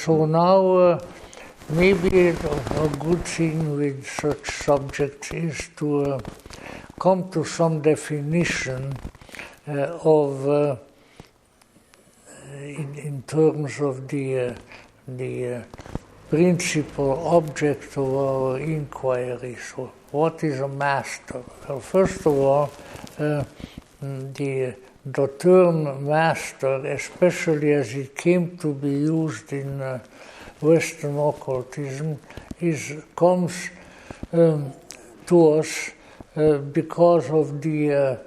so now maybe a good thing with such subjects is to come to some definition of, in terms of the principal object of our inquiry. So, what is a master? Well, first of all, the term master, especially as it came to be used in Western occultism, comes to us because of the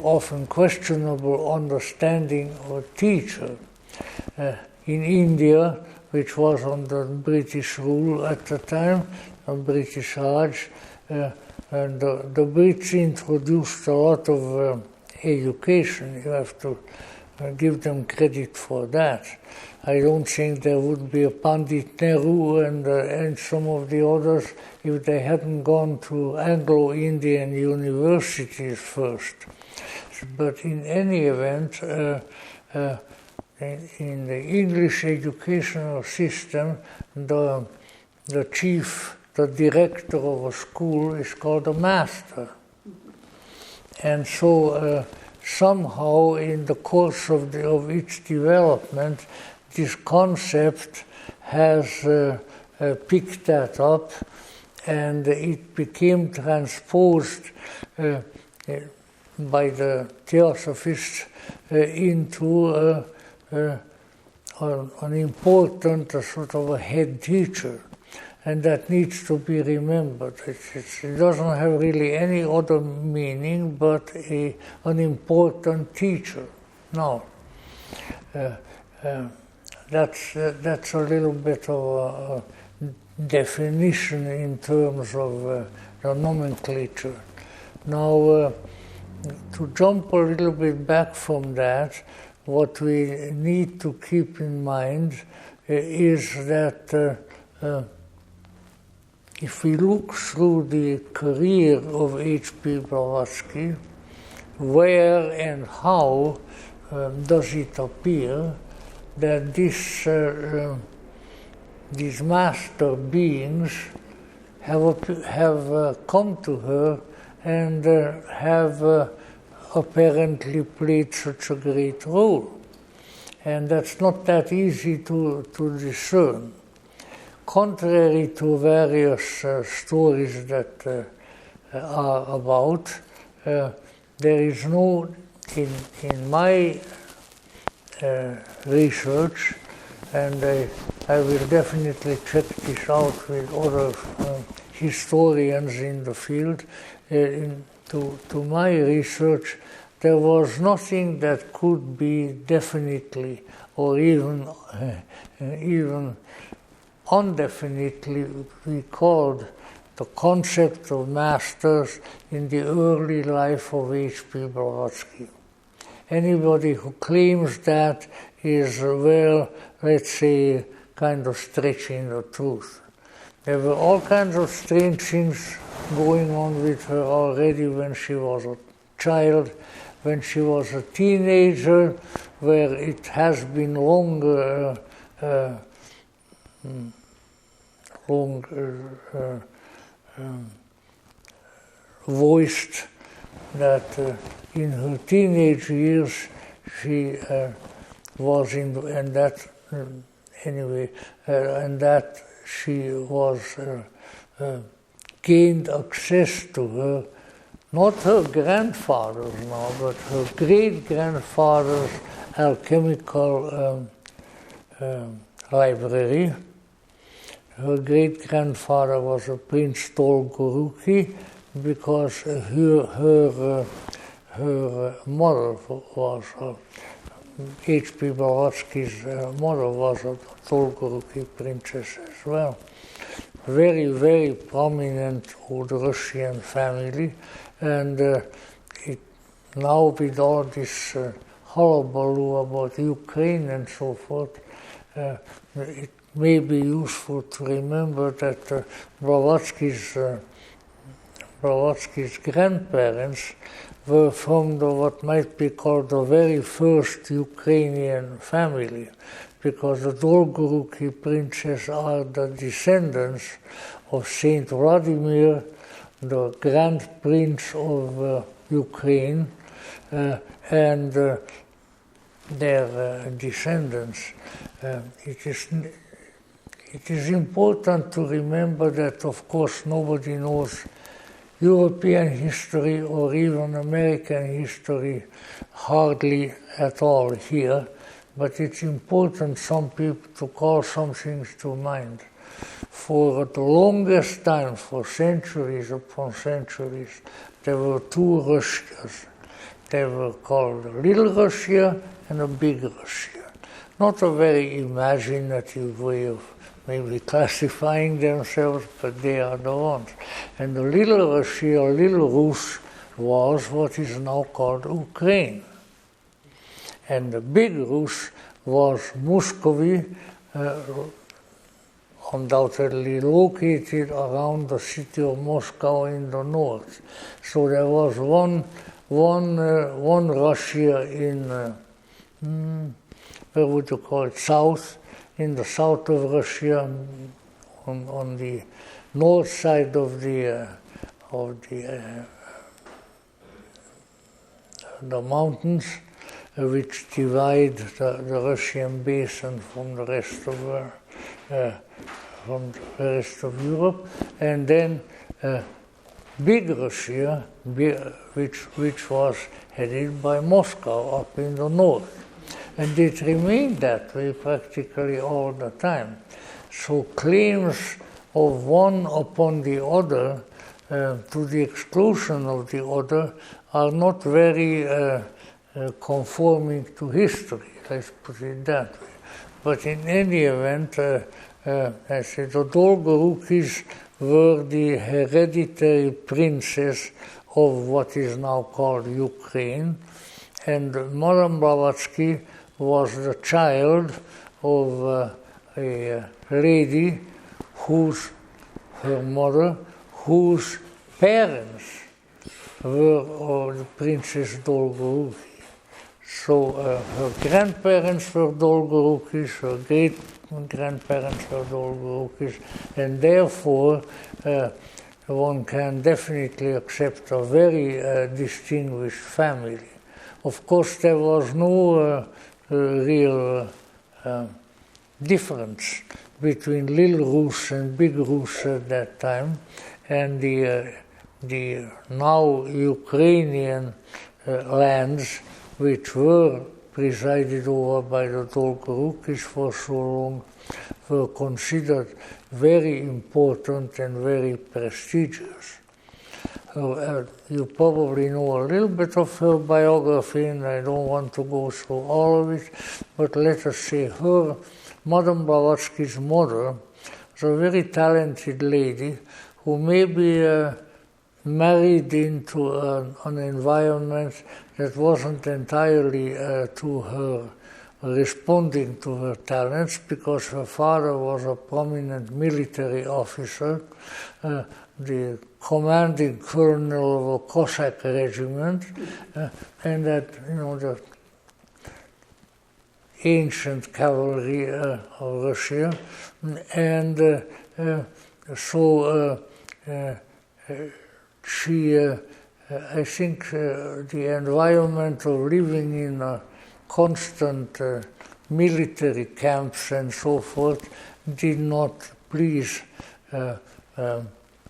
often questionable understanding of teacher. In India, which was under British rule at the time, British Raj, and the Brits introduced a lot of education. You have to give them credit for that. I don't think there would be a Pandit Nehru and some of the others if they hadn't gone to Anglo-Indian universities first. But in any event, in the English educational system, the chief, the director of a school is called a master. And so somehow in the course of its development, this concept has picked that up, and it became transposed by the Theosophists into an important sort of a head teacher, and that needs to be remembered. It doesn't have really any other meaning but an important teacher. Now, that's a little bit of a definition in terms of the nomenclature. Now, to jump a little bit back from that, what we need to keep in mind is that if we look through the career of H.P. Blavatsky, where and how does it appear that these master beings have come to her and have apparently played such a great role. And that's not that easy to discern. Contrary to various stories that are about, there is no, in my research, and I will definitely check this out with other historians in the field, to my research, there was nothing that could be definitely or even undefinitely recalled the concept of masters in the early life of H.P. Blavatsky. Anybody who claims that is, well, let's say, kind of stretching the truth. There were all kinds of strange things going on with her already when she was a child, when she was a teenager, where it has been long voiced that in her teenage years she was in, and that anyway, and that she was gained access to her, not her grandfather's now, but her great-grandfather's alchemical library. Her great-grandfather was a Prince Dolgoruki, because her mother was, H.P. Blavatsky's mother was a Dolgoruki princess as well. Very, very prominent old Russian family, and now with all this hullabaloo about Ukraine and so forth, it may be useful to remember that Blavatsky's Blavatsky's grandparents were from what might be called the very first Ukrainian family, because the Dolgoruki princes are the descendants of Saint Vladimir, the Grand Prince of Ukraine, and their descendants. It is important to remember that, of course, nobody knows European history or even American history hardly at all here, but it's important some people to call some things to mind. For the longest time, for centuries upon centuries, there were two Russias. They were called Little Russia and a Big Russia. Not a very imaginative way of maybe classifying themselves, but they are the ones. And the Little Russia, or Little Rus, was what is now called Ukraine. And the Big Rus was Muscovy, undoubtedly located around the city of Moscow in the north. So there was one Russia in, where would you call it, south, in the south of Russia, on the north side of the mountains, which divide the Russian basin from the rest of Europe, and then Big Russia, which was headed by Moscow up in the north. And it remained that way practically all the time. So claims of one upon the other, to the exclusion of the other, are not very conforming to history, let's put it that way. But in any event, I say the Dolgorukis were the hereditary princes of what is now called Ukraine, and Madame Blavatsky was the child of a lady her mother, whose parents were the Princess Dolgoruki. So her grandparents were Dolgorukis, her great-grandparents were Dolgorukis, and therefore one can definitely accept a very distinguished family. Of course, there was no real difference between Little Rus and Big Rus at that time, and the now Ukrainian lands, which were presided over by the Dolgorukis for so long, were considered very important and very prestigious. You probably know a little bit of her biography, and I don't want to go through all of it, but let us say her, Madame Blavatsky's mother, was a very talented lady who maybe married into an environment that wasn't entirely to her responding to her talents, because her father was a prominent military officer, the commanding colonel of a Cossack regiment, and that, the ancient cavalry of Russia, and so she, I think the environment of living in constant military camps and so forth did not please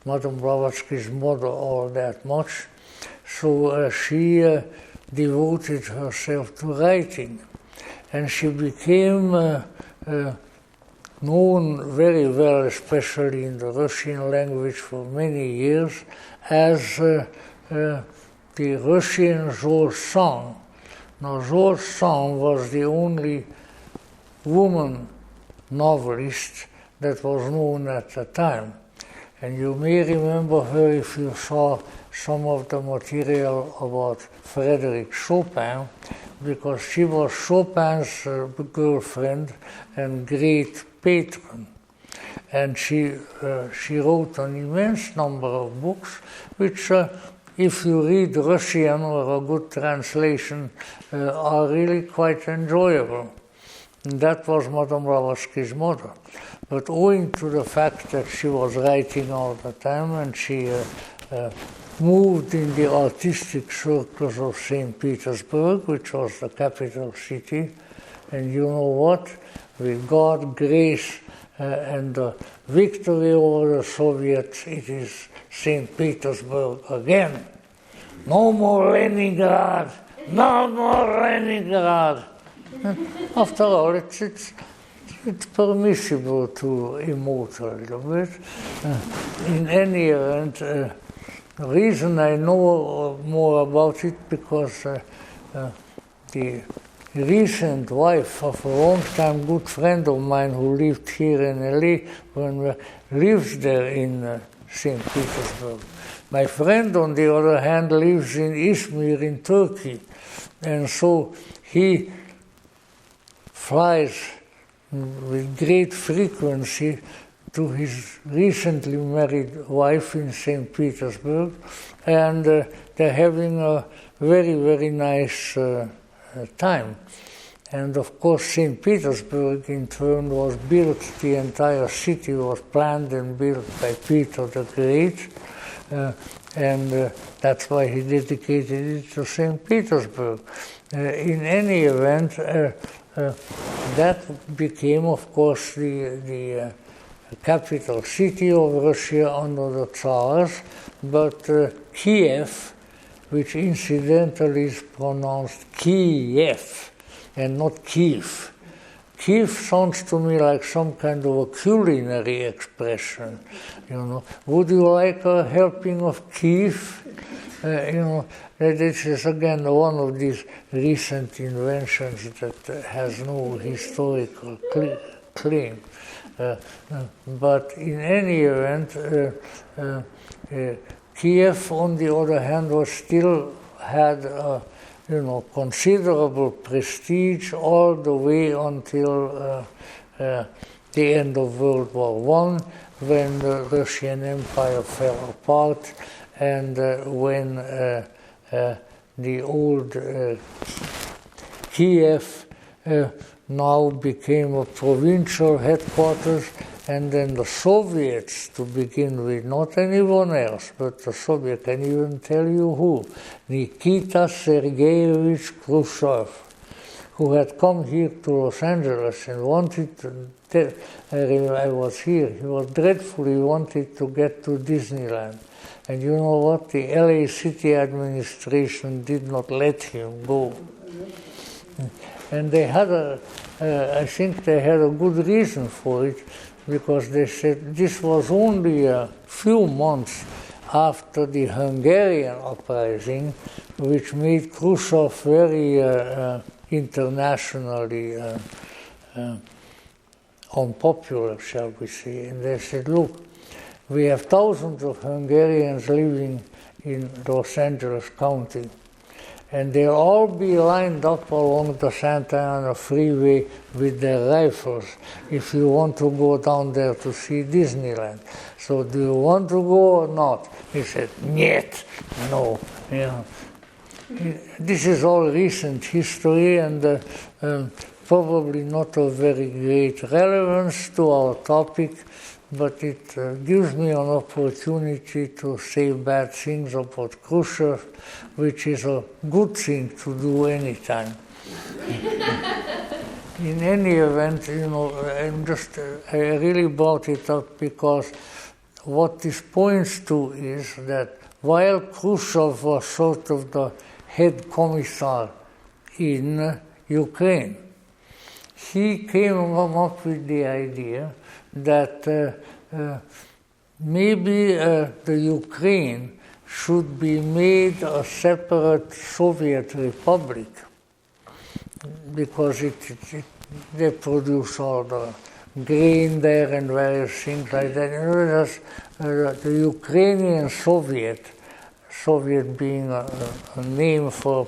Madame Blavatsky's mother all that much, so she devoted herself to writing, and she became known very well, especially in the Russian language, for many years as the Russian George Sand. Now, George Sand was the only woman novelist that was known at the time. And you may remember her if you saw some of the material about Frédéric Chopin, because she was Chopin's girlfriend and great patron. and she wrote an immense number of books, which, if you read Russian or a good translation, are really quite enjoyable. And that was Madame Blavatsky's mother. But owing to the fact that she was writing all the time, and she moved in the artistic circles of St. Petersburg, which was the capital city, and you know what? With God's grace and the victory over the Soviets, it is St. Petersburg again. No more Leningrad! No more Leningrad! After all, it's permissible to emote a little bit. In any event, the reason I know more about it because the recent wife of a long-time good friend of mine who lived here in LA lives there in St. Petersburg. My friend, on the other hand, lives in Izmir in Turkey, and so he flies with great frequency to his recently married wife in St. Petersburg, and they're having a very, very nice time. And of course, St. Petersburg in turn was built, the entire city was planned and built by Peter the Great, and that's why he dedicated it to St. Petersburg. In any event, that became, of course, the capital city of Russia under the Tsars, but Kiev, which incidentally is pronounced Kiev and not Kiev. Kiev sounds to me like some kind of a culinary expression, you know. Would you like a helping of Kiev? You know, this is again one of these recent inventions that has no historical claim. But in any event, Kiev, on the other hand, was still had considerable prestige all the way until the end of World War I, when the Russian Empire fell apart, and when the old Kiev now became a provincial headquarters, and then the Soviets, to begin with, not anyone else, but the Soviet, can even tell you who, Nikita Sergeyevich Khrushchev, who had come here to Los Angeles and wanted to, I was here, he was dreadfully wanted to get to Disneyland. And you know what? The LA City administration did not let him go. And they had I think they had a good reason for it, because they said this was only a few months after the Hungarian uprising, which made Khrushchev very internationally unpopular, shall we say. And they said, look, we have thousands of Hungarians living in Los Angeles County, and they'll all be lined up along the Santa Ana freeway with their rifles if you want to go down there to see Disneyland. So do you want to go or not? He said, "Niet, no." You know. This is all recent history, and probably not of very great relevance to our topic, but it gives me an opportunity to say bad things about Khrushchev, which is a good thing to do anytime. In any event, you know, I really brought it up because what this points to is that while Khrushchev was sort of the head commissar in Ukraine, he came up with the idea that maybe the Ukraine should be made a separate Soviet republic, because they produce all the grain there and various things like that. In other words, the Ukrainian Soviet being a name for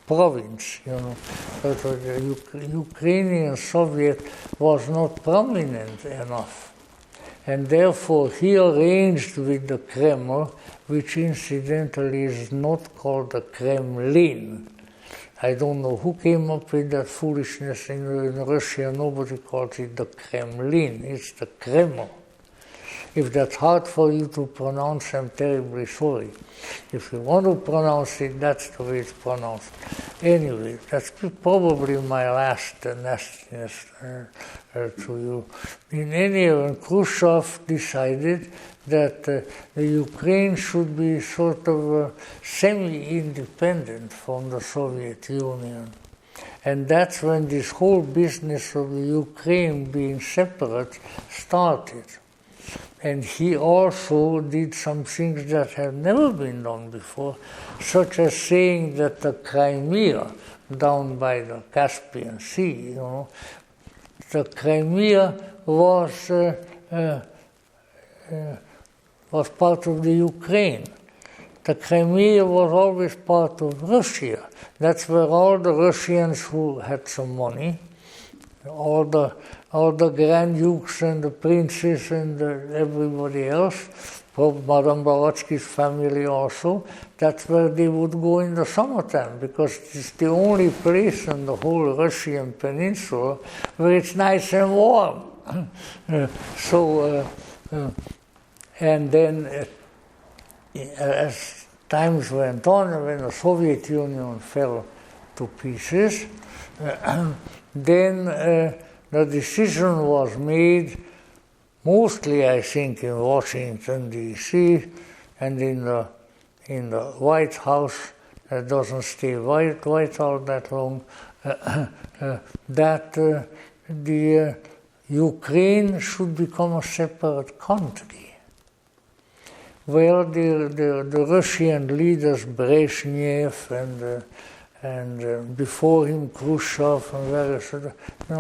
province, you know, but the Ukrainian Soviet was not prominent enough. And therefore he arranged with the Kremlin, which incidentally is not called the Kremlin. I don't know who came up with that foolishness in Russia. Nobody calls it the Kremlin. It's the Kremlin. If that's hard for you to pronounce, I'm terribly sorry. If you want to pronounce it, that's the way it's pronounced. Anyway, that's probably my last nastiness to you. In any event, Khrushchev decided that the Ukraine should be sort of semi-independent from the Soviet Union. And that's when this whole business of the Ukraine being separate started. And he also did some things that have never been done before, such as saying that the Crimea, down by the Caspian Sea, the Crimea was part of the Ukraine. The Crimea was always part of Russia. That's where all the Russians who had some money, all the Grand Dukes and the princes and everybody else, Madame Blavatsky's family also, that's where they would go in the summertime, because it's the only place in the whole Russian peninsula where it's nice and warm. And then as times went on, and when the Soviet Union fell to pieces, then the decision was made, mostly I think in Washington D.C. and in the White House, that doesn't stay white all that long, that the Ukraine should become a separate country. Well, the Russian leaders, Brezhnev and before him Khrushchev and various other,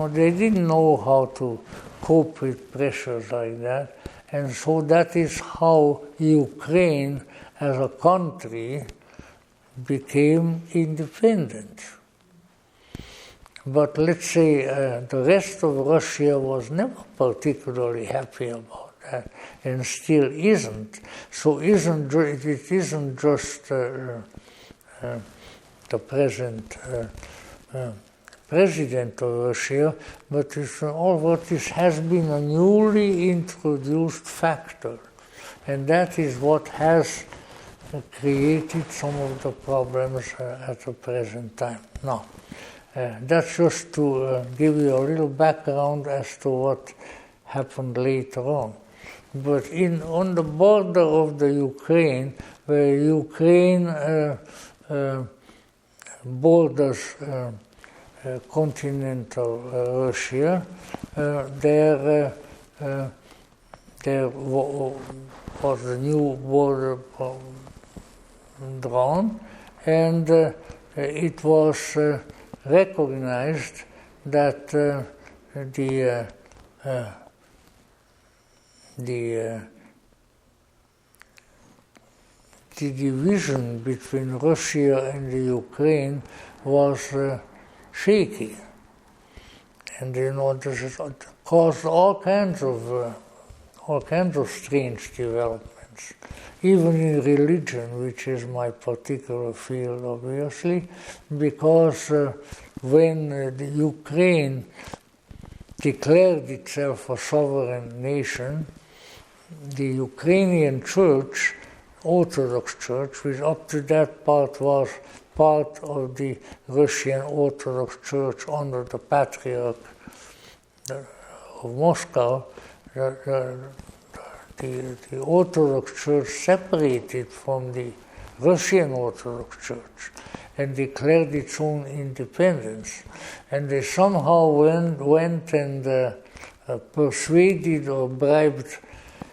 they didn't know how to cope with pressures like that. And so that is how Ukraine as a country became independent. But let's say the rest of Russia was never particularly happy about that, and still isn't. So it isn't just the present president of Russia, but it's all what has been a newly introduced factor. And that is what has created some of the problems at the present time. Now, that's just to give you a little background as to what happened later on. But on the border of the Ukraine, where Ukraine borders continental Russia, there was a new border drawn, and it was recognized that the division between Russia and the Ukraine was shaky, and this caused all kinds of strange developments, even in religion, which is my particular field, obviously, because when the Ukraine declared itself a sovereign nation, the Ukrainian Church, Orthodox Church, which up to that part was part of the Russian Orthodox Church under the Patriarch of Moscow, the Orthodox Church separated from the Russian Orthodox Church and declared its own independence. And they somehow went and persuaded or bribed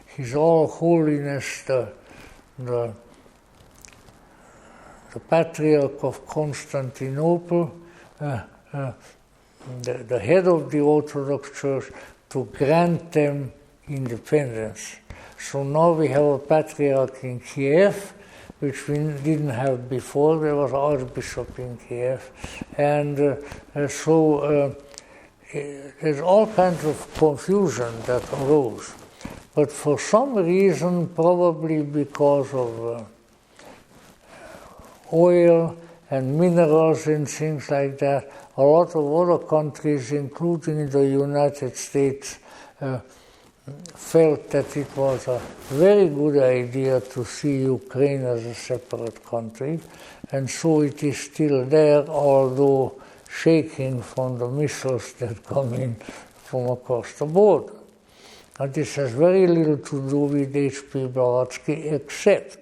His All Holiness the Patriarch of Constantinople, the head of the Orthodox Church, to grant them independence. So now we have a Patriarch in Kiev, which we didn't have before. There was an Archbishop in Kiev. And so there's all kinds of confusion that arose. But for some reason, probably because of oil and minerals and things like that, a lot of other countries, including the United States, felt that it was a very good idea to see Ukraine as a separate country, and so it is still there, although shaking from the missiles that come in from across the border. And this has very little to do with H.P. Blavatsky, except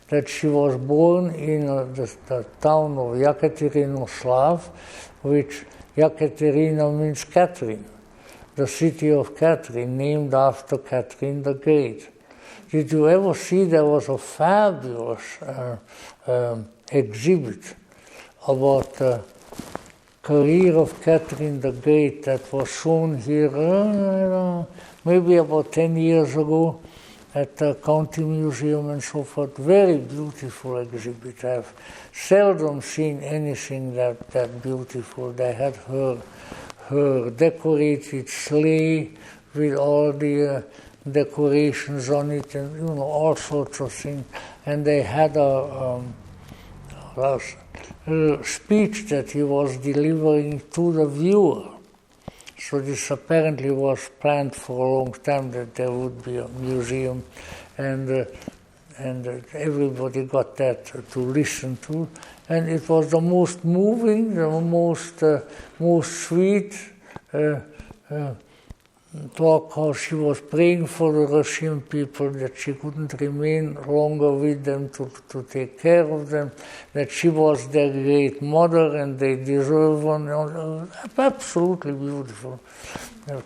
that she was born in the town of Yekaterinoslav, which Yekaterina means Catherine, the city of Catherine, named after Catherine the Great. Did you ever see there was a fabulous exhibit about the career of Catherine the Great that was shown here maybe about 10 years ago at the County Museum and so forth. Very beautiful exhibit. I've seldom seen anything that beautiful. They had her decorated sleigh with all the decorations on it and all sorts of things. And they had a speech that he was delivering to the viewer. So this apparently was planned for a long time, that there would be a museum, and everybody got that to listen to, and it was the most moving, the most sweet talk, how she was praying for the Russian people, that she couldn't remain longer with them to take care of them, that she was their great mother and they deserve one. Absolutely beautiful.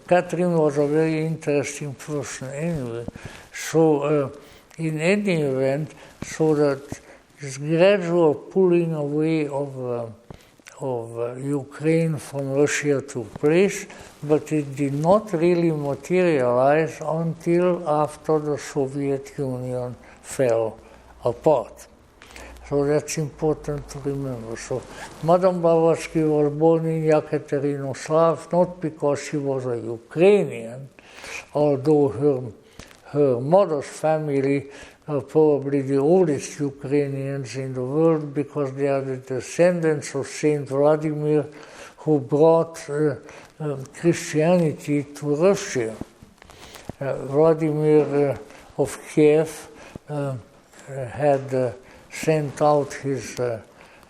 Catherine was a very interesting person anyway. So in any event, so that this gradual pulling away of Ukraine from Russia took place, but it did not really materialize until after the Soviet Union fell apart. So that's important to remember. So Madame Blavatsky was born in Yekaterinoslav, not because she was a Ukrainian, although her mother's family are probably the oldest Ukrainians in the world, because they are the descendants of Saint Vladimir, who brought Christianity to Russia. Vladimir of Kiev had sent out his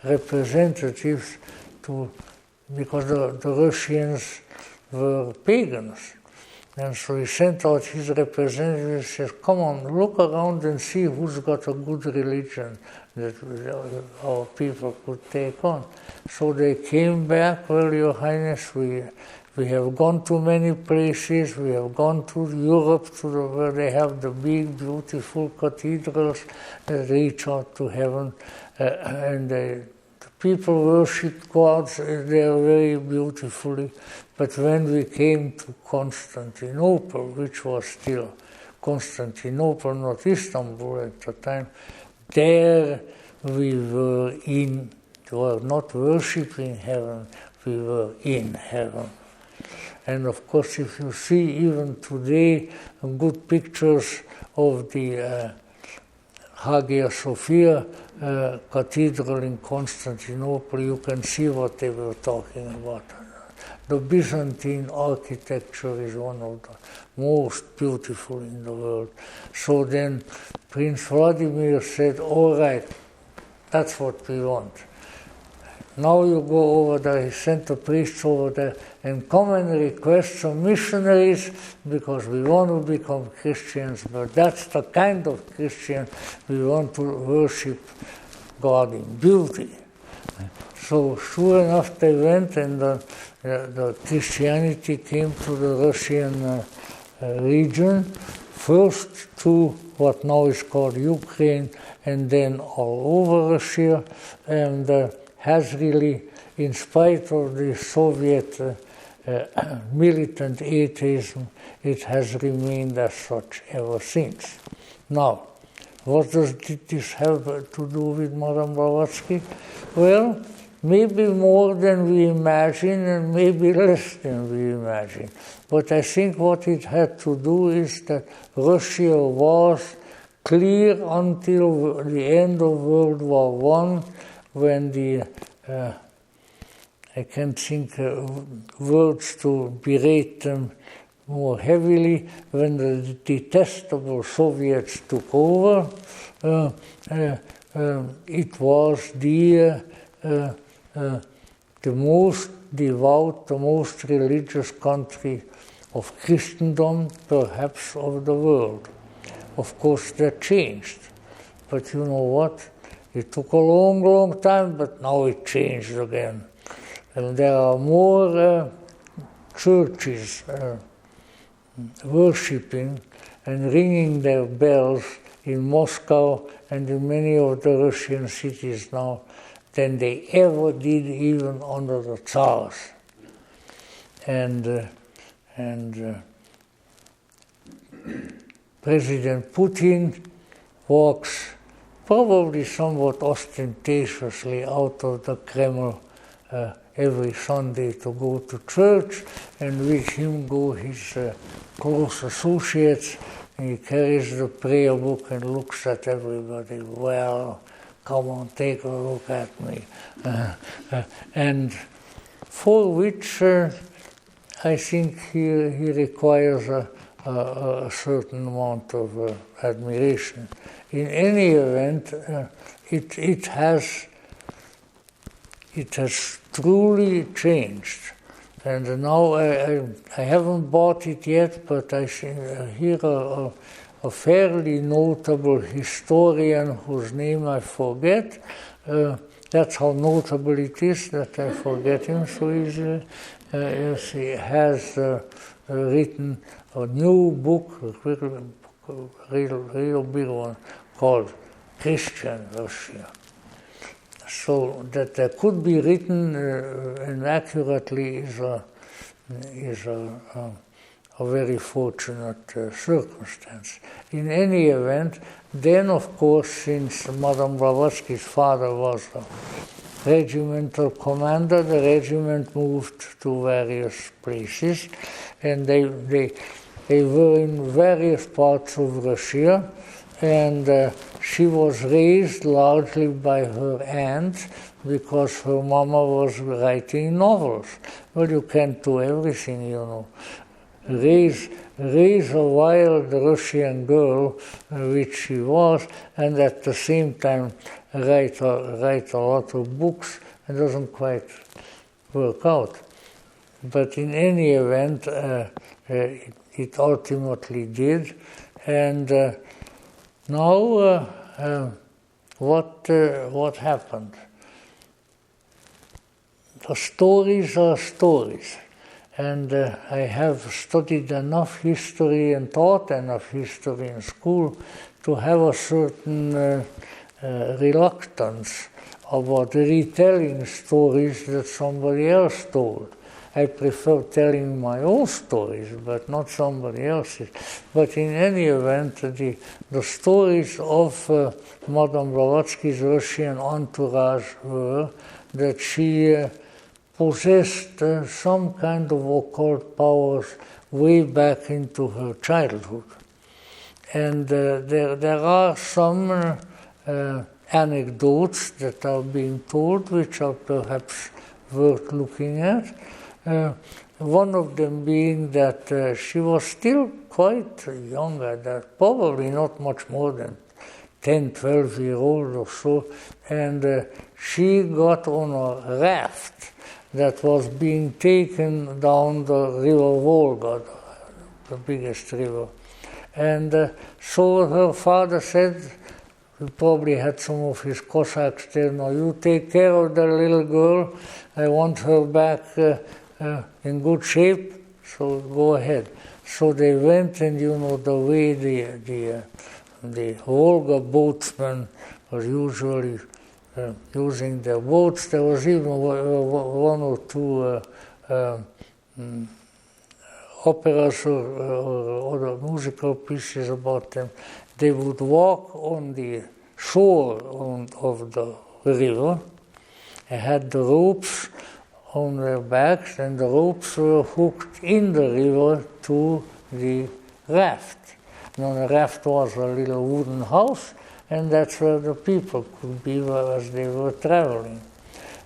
representatives because the Russians were pagans. And so he sent out his representatives and says, come on, look around and see who's got a good religion that our people could take on. So they came back, well, Your Highness, we have gone to many places, we have gone to Europe, where they have the big, beautiful cathedrals that reach out to heaven, and the people worship gods there very beautifully. But when we came to Constantinople, which was still Constantinople, not Istanbul at the time, there we were not worshipping heaven, we were in heaven. And of course, if you see even today good pictures of the Hagia Sophia Cathedral in Constantinople, you can see what they were talking about. The Byzantine architecture is one of the most beautiful in the world. So then Prince Vladimir said, all right, that's what we want. Now you go over there, he sent the priests over there, and come and request some missionaries, because we want to become Christians, but that's the kind of Christian we want to worship God in beauty. So sure enough they went, and the Christianity came to the Russian region, first to what now is called Ukraine, and then all over Russia, and has really, in spite of the Soviet militant atheism, it has remained as such ever since. Now, what did this have to do with Madame Blavatsky? Well, maybe more than we imagine and maybe less than we imagine. But I think what it had to do is that Russia was clear until the end of World War I, when I can't think words to berate them more heavily, when the detestable Soviets took over. It was the most devout, the most religious country of Christendom, perhaps of the world. Of course, that changed. But you know what? It took a long, long time, but now it changed again. And there are more churches worshipping and ringing their bells in Moscow and in many of the Russian cities now than they ever did even under the Tsars. And President Putin walks probably somewhat ostentatiously out of the Kremlin every Sunday to go to church, and with him go his close associates. And he carries the prayer book and looks at everybody. Well, come on, take a look at me. And for which I think he requires a certain amount of admiration. In any event, it has truly changed. And now I haven't bought it yet, but I hear a fairly notable historian whose name I forget. That's how notable it is that I forget him so easily. He has written a new book, a real big one, called Christian Russia. So that there could be written and accurately is a very fortunate circumstance. In any event, then of course, since Madame Blavatsky's father was a regimental commander, the regiment moved to various places, and they were in various parts of Russia. And she was raised largely by her aunt because her mama was writing novels. Well, you can't do everything, you know. Raise a wild Russian girl, which she was, and at the same time write a lot of books. It doesn't quite work out. But in any event, it ultimately did. And now, what happened? The stories are stories, and I have studied enough history and taught enough history in school to have a certain reluctance about retelling stories that somebody else told. I prefer telling my own stories, but not somebody else's. But in any event, the stories of Madame Blavatsky's Russian entourage were that she possessed some kind of occult powers way back into her childhood. And there are some anecdotes that are being told which are perhaps worth looking at. One of them being that she was still quite young at that, probably not much more than 10, 12-year-old or so, and she got on a raft that was being taken down the river Volga, the biggest river. And so her father said, he probably had some of his Cossacks there, now you take care of the little girl, I want her back in good shape, so go ahead. So they went, and you know the way the Volga boatsmen were usually using their boats. There was even one or two operas or other musical pieces about them. They would walk on the shore of the river, They had the ropes on their backs, and the ropes were hooked in the river to the raft. Now the raft was a little wooden house, and that's where the people could be as they were traveling.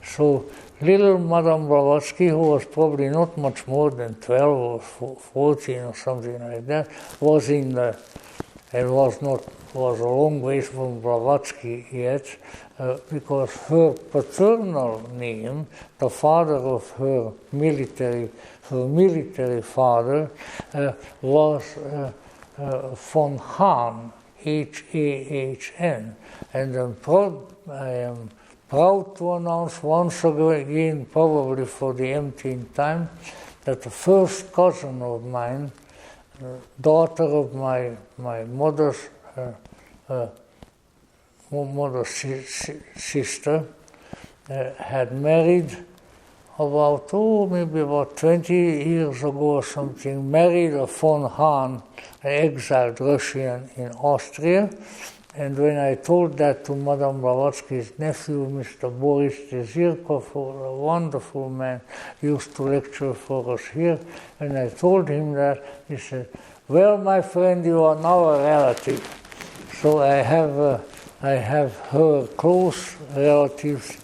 So little Madame Blavatsky, who was probably not much more than 12 or 14 or something like that, was in the, and was a long ways from Blavatsky yet, because her paternal name, the father of her military father, was von Hahn, H-A-H-N, and I am proud to announce once again, probably for the umpteenth time, that the first cousin of mine, daughter of my mother's sister, had married maybe about 20 years ago or something, married a von Hahn, an exiled Russian in Austria. And when I told that to Madame Blavatsky's nephew, Mr. Boris Dezirkov, a wonderful man, used to lecture for us here, and I told him that, he said, "Well, my friend, you are now a relative." So I have her close relatives'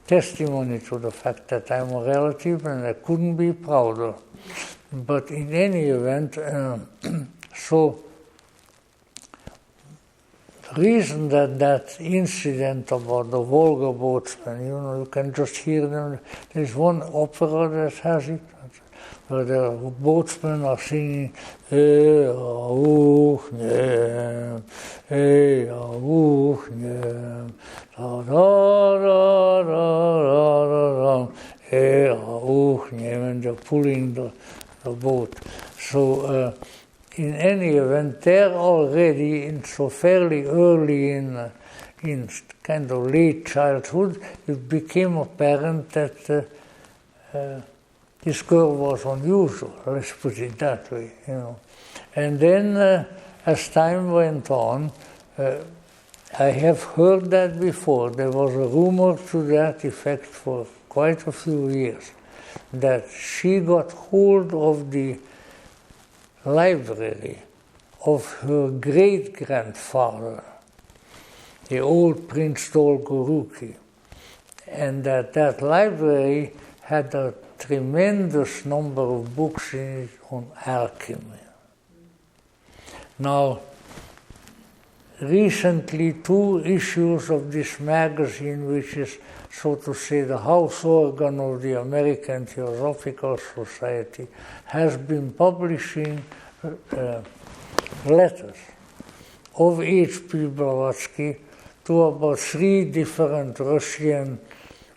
testimony to the fact that I'm a relative, and I couldn't be prouder. But in any event, so the reason that incident about the Volga boatsmen, you can just hear them. There's one opera that has it, where the boatsmen are singing, and they're pulling the boat. So in any event, there already, so fairly early in kind of late childhood, it became apparent that this girl was unusual, let's put it that way, And then, as time went on, I have heard that before. There was a rumor to that effect for quite a few years, that she got hold of the library of her great-grandfather, the old Prince Dolgoruki, and that library had a tremendous number of books in it on alchemy. Now, recently 2 issues of this magazine, which is, so to say, the house organ of the American Theosophical Society, has been publishing letters of H.P. Blavatsky to about 3 different Russian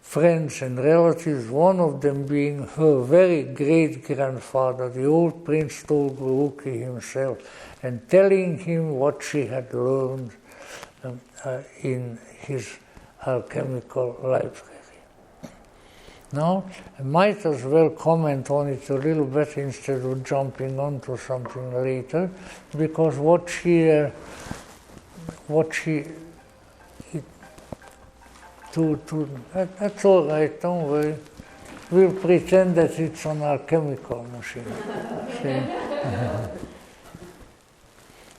friends and relatives, one of them being her very great-grandfather, the old Prince Dolgoruki himself, and telling him what she had learned in his alchemical library. Now, I might as well comment on it a little bit instead of jumping onto something later, because that's all right, don't worry. We'll pretend that it's an alchemical machine.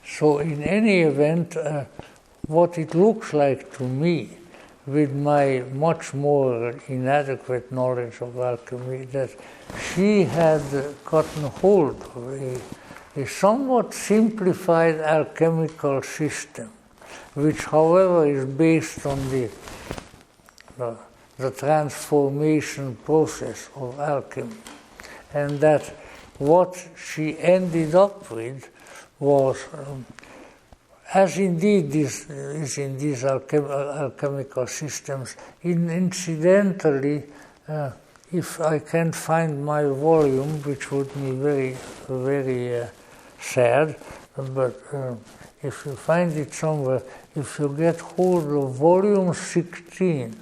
So in any event, what it looks like to me, with my much more inadequate knowledge of alchemy, that she had gotten hold of a somewhat simplified alchemical system, which, however, is based on the transformation process of alchemy. And that what she ended up with was, as indeed is in these alchemical systems, incidentally, if I can find my volume, which would be very, very sad, but if you find it somewhere, if you get hold of volume 16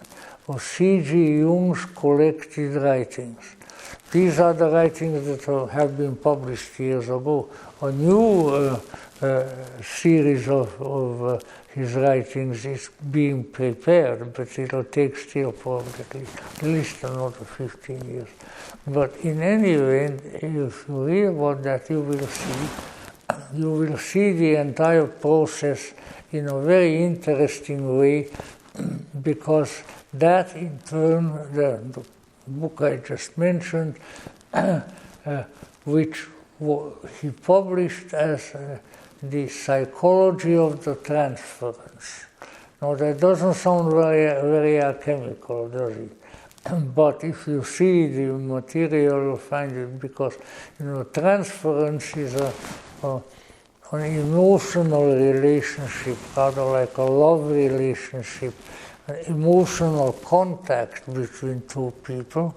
of C.G. Jung's collected writings, These are the writings that have been published years ago. A new series of his writings is being prepared, but it'll take still probably at least another 15 years. But in any event, if you read about that, you will see the entire process in a very interesting way, because that in turn, the book I just mentioned, which he published as the psychology of the transference. Now that doesn't sound very alchemical, does it? But if you see the material, you'll find it, because transference is an emotional relationship, rather like a love relationship, an emotional contact between two people,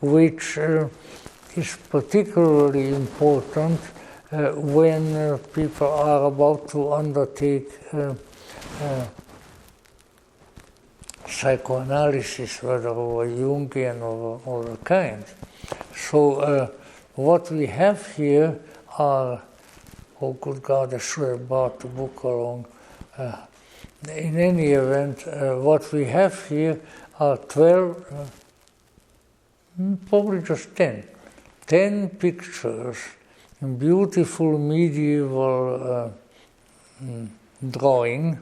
which is particularly important when people are about to undertake psychoanalysis, whether of a Jungian or other kind. So what we have here are, oh good God, I should have brought the book along. In any event, what we have here are 12, probably just 10 pictures in beautiful medieval drawing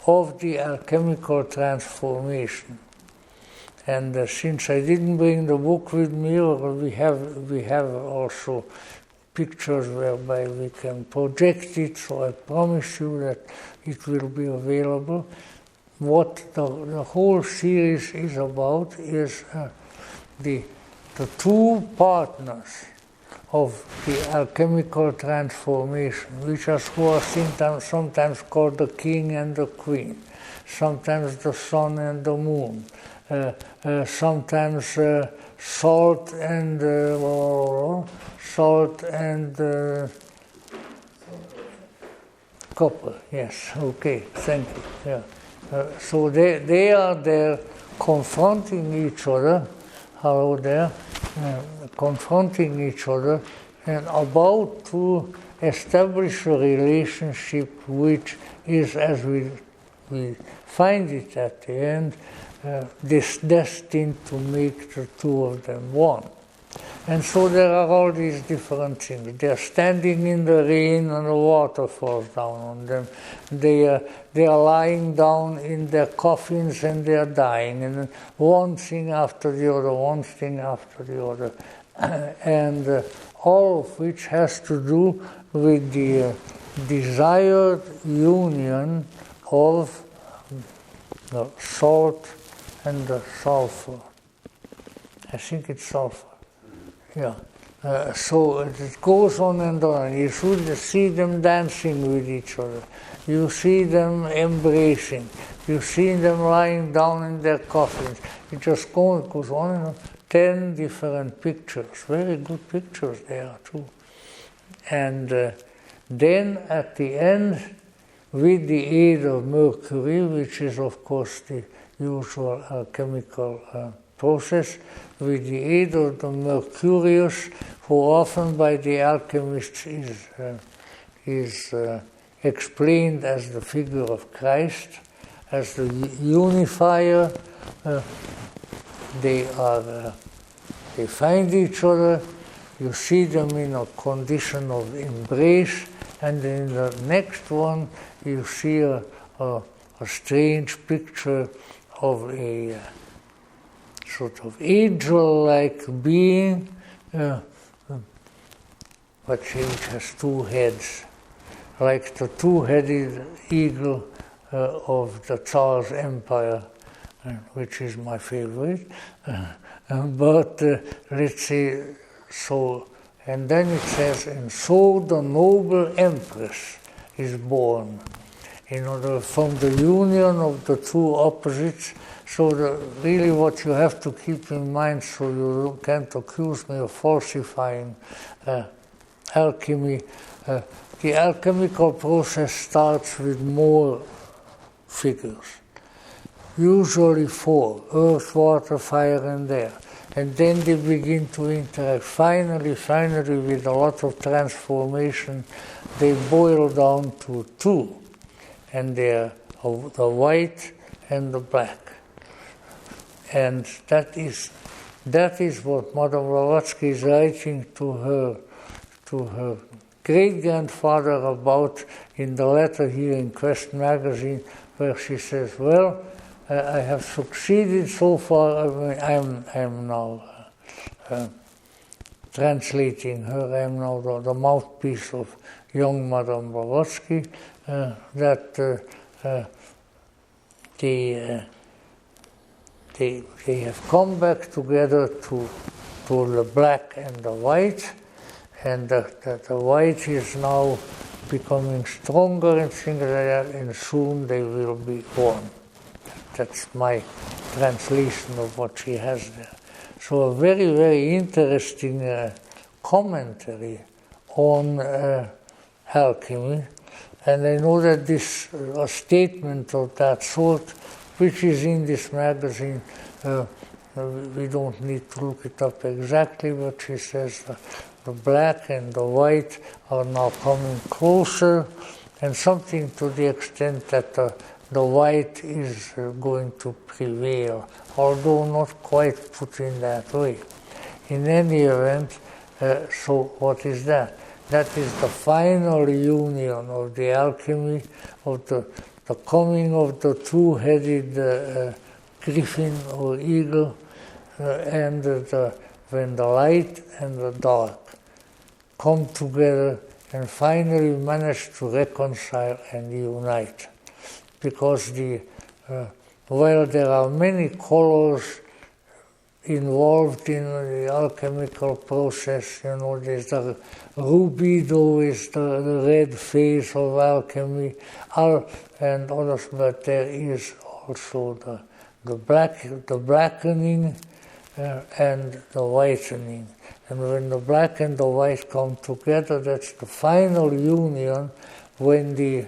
of the alchemical transformation. And since I didn't bring the book with me, we have also pictures whereby we can project it, so I promise you that it will be available. What the whole series is about is the two partners of the alchemical transformation, which are sometimes called the king and the queen, sometimes the sun and the moon, sometimes salt and copper. Yes, okay, thank you. Yeah. So they are there confronting each other. Hello there. Confronting each other and about to establish a relationship which is, as we find it at the end, destined to make the two of them one. And so there are all these different things. They're standing in the rain and the water falls down on them. They are lying down in their coffins and they are dying. And one thing after the other, one thing after the other. And all of which has to do with the desired union of the salt and the sulfur. I think it's sulfur. Yeah. So it goes on and on. You should see them dancing with each other. You see them embracing. You see them lying down in their coffins. It just goes on and on. 10 different pictures. Very good pictures they are too. And then at the end, with the aid of mercury, which is of course the usual alchemical process, with the aid of the mercurius, who often by the alchemists is explained as the figure of Christ, as the unifier. They find each other. You see them in a condition of embrace, and in the next one you see a strange picture of a sort of angel-like being, but which has two heads, like the two-headed eagle of the Tsar's empire, which is my favorite. But let's say so, and then it says, and so the noble empress is born. From the union of the two opposites. So really what you have to keep in mind, so you can't accuse me of falsifying alchemy, the alchemical process starts with more figures, usually 4, earth, water, fire and air. and then they begin to interact. Finally, with a lot of transformation, they boil down to two, and they are the white and the black. And that is what Madame Blavatsky is writing to her great-grandfather about in the letter here in Quest magazine, where she says, well, I have succeeded so far. I am now translating her. I am now the mouthpiece of young Madame Blavatsky, that they have come back together to the black and the white, and that the white is now becoming stronger and things like that, and soon they will be one. That's my translation of what she has there. So a very, very interesting commentary on alchemy. And I know that this a statement of that sort, which is in this magazine, we don't need to look it up exactly, but she says the black and the white are now coming closer, and something to the extent that the white is going to prevail, although not quite put in that way. In any event, so what is that? That is the final union of the alchemy, of the coming of the two-headed griffin or eagle, and when the light and the dark come together and finally manage to reconcile and unite. Because while there are many colors involved in the alchemical process, there's the rubido is the red phase of alchemy, and others, but there is also the blackening and the whitening. And when the black and the white come together, that's the final union, when the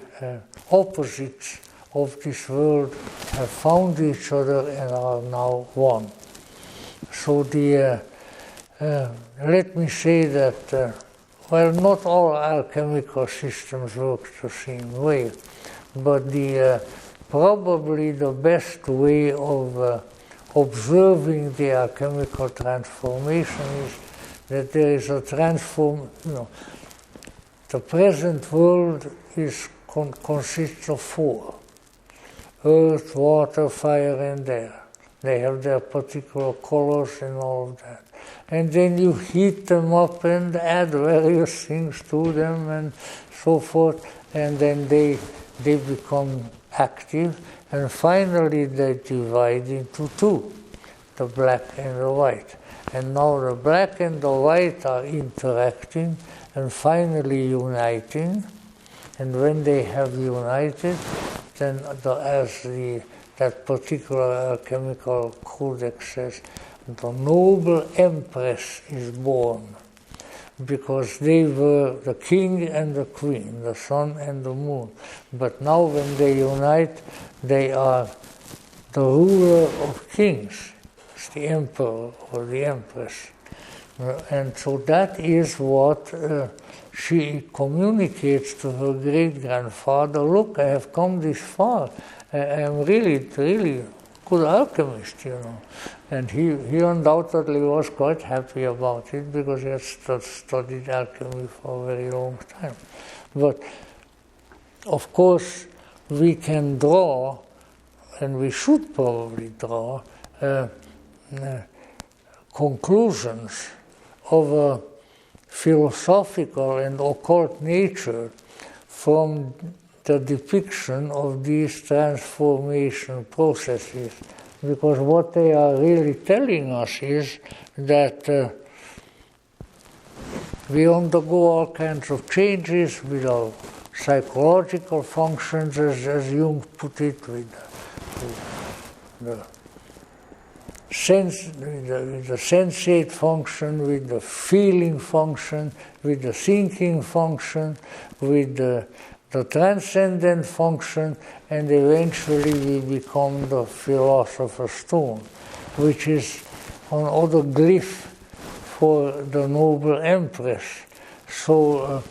opposites of this world have found each other and are now one. So let me say that while not all alchemical systems work the same way, but probably the best way of observing the alchemical transformation is that there is a the present world consists of four: earth, water, fire, and air. They have their particular colors and all of that. And then you heat them up and add various things to them and so forth, and then they become active, and finally they divide into two, the black and the white. And now the black and the white are interacting and finally uniting, and when they have united, then that particular alchemical codex says, the noble empress is born, because they were the king and the queen, the sun and the moon. But now when they unite, they are the ruler of kings. It's the emperor or the empress. And so that is what she communicates to her great-grandfather. Look, I have come this far. I am really good alchemist, And he undoubtedly was quite happy about it, because he had studied alchemy for a very long time. But, of course, we can draw, and we should probably draw, conclusions of a philosophical and occult nature from the depiction of these transformation processes, because what they are really telling us is that we undergo all kinds of changes with our psychological functions, as Jung put it, with the sensate function, with the feeling function, with the thinking function, with the transcendent function, and eventually we become the philosopher's stone, which is on other glyph for the noble empress. So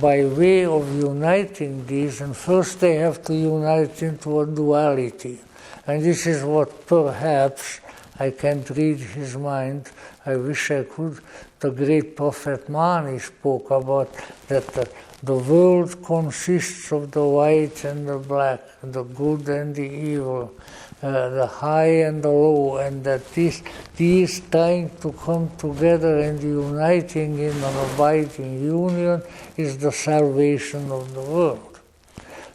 by way of uniting these, and first they have to unite into a duality. And this is what perhaps, I can't read his mind, I wish I could, the great prophet Mani spoke about, that the world consists of the white and the black, the good and the evil, the high and the low, and that these trying to come together and uniting in an abiding union is the salvation of the world.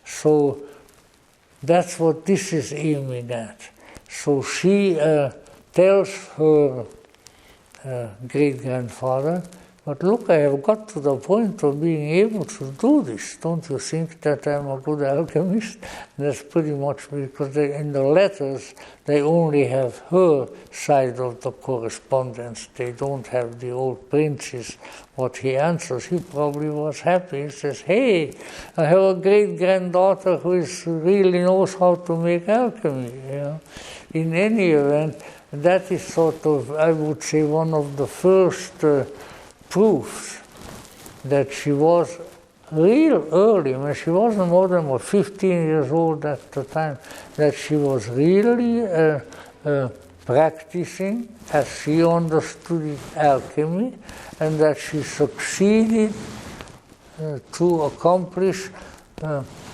So that's what this is aiming at. So she tells her great-grandfather, but look, I have got to the point of being able to do this. Don't you think that I'm a good alchemist? And that's pretty much because in the letters, they only have her side of the correspondence. They don't have the old prince's, what he answers. He probably was happy. He says, hey, I have a great-granddaughter who really knows how to make alchemy. You know? In any event, that is sort of, I would say, one of the first proofs that she was real early, when she wasn't more than 15 years old at the time, that she was really practicing, as she understood alchemy, and that she succeeded to accomplish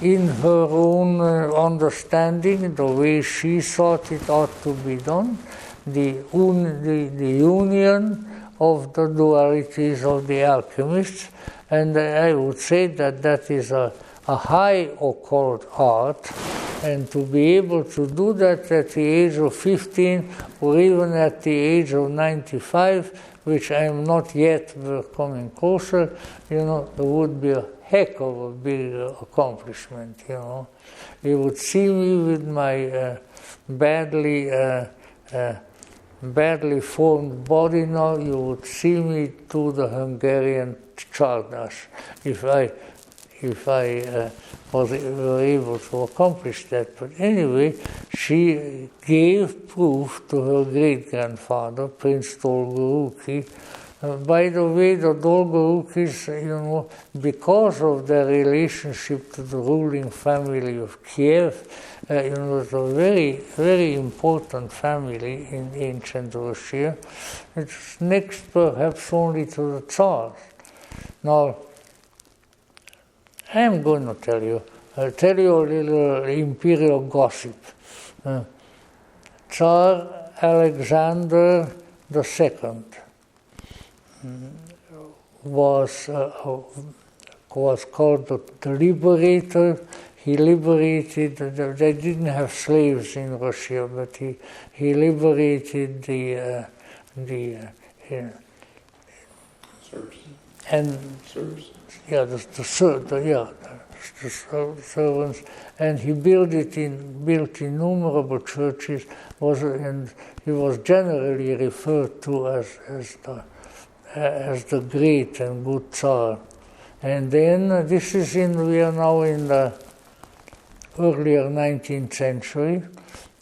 in her own understanding, the way she thought it ought to be done, the union of the dualities of the alchemists, and I would say that that is a high occult art, and to be able to do that at the age of 15 or even at the age of 95, which I am not yet, we're coming closer, you know, it would be a heck of a big accomplishment, you know. You would see me with my badly formed body now, you would see me to the Hungarian Czardas if I were able to accomplish that. But anyway, she gave proof to her great-grandfather, Prince Dolgoruki. By the way, the Dolgorukis, you know, because of their relationship to the ruling family of Kiev, you know, it's a very, very important family in ancient Russia. It's next perhaps only to the Tsars. Now, I am going to tell you, I'll tell you a little imperial gossip. Tsar Alexander II was called the liberator. He liberated, they didn't have slaves in Russia, but he liberated the Serbs. And Serbs. Yeah, the servants, and he built innumerable churches. And he was generally referred to as the great and good Tsar. And then we are now in the earlier 19th century,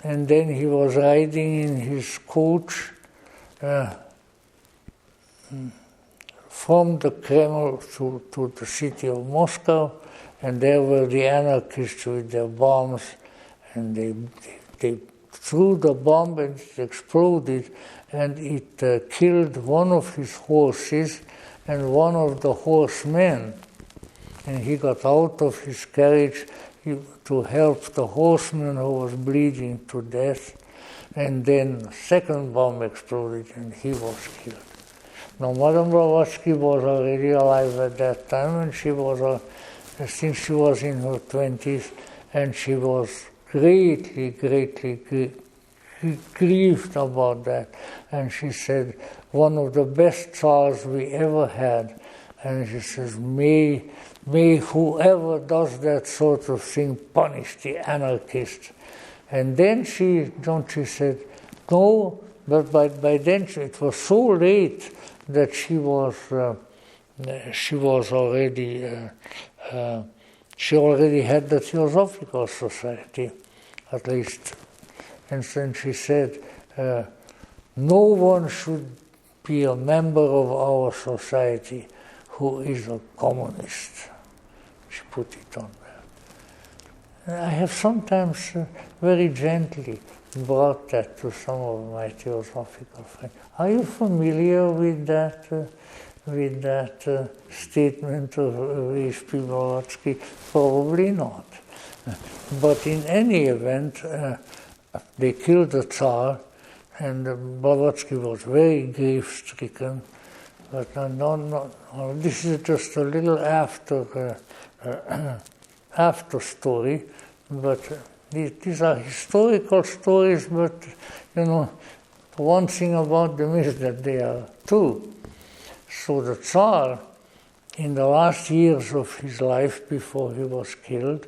and then he was riding in his coach from the Kremlin to the city of Moscow, and there were the anarchists with their bombs, and they threw the bomb and it exploded, and it killed one of his horses and one of the horsemen. And he got out of his carriage to help the horseman who was bleeding to death, and then the second bomb exploded and he was killed. Now, Madame Blavatsky was already alive at that time, and she was, I think she was in her 20s, and she was greatly grieved about that. And she said, one of the best Tsars we ever had. And she says, may whoever does that sort of thing punish the anarchists. And then she said, no, but by then it was so late that she already had the Theosophical Society, at least. And then she said, no one should be a member of our society who is a communist. She put it on there. I have sometimes very gently brought that to some of my theosophical friends. Are you familiar with that statement of H.P. Blavatsky? Probably not. But in any event, they killed the Tsar, and Blavatsky was very grief-stricken. But this is just a little after story, but these are historical stories, but one thing about them is that they are true. So the Tsar, in the last years of his life before he was killed,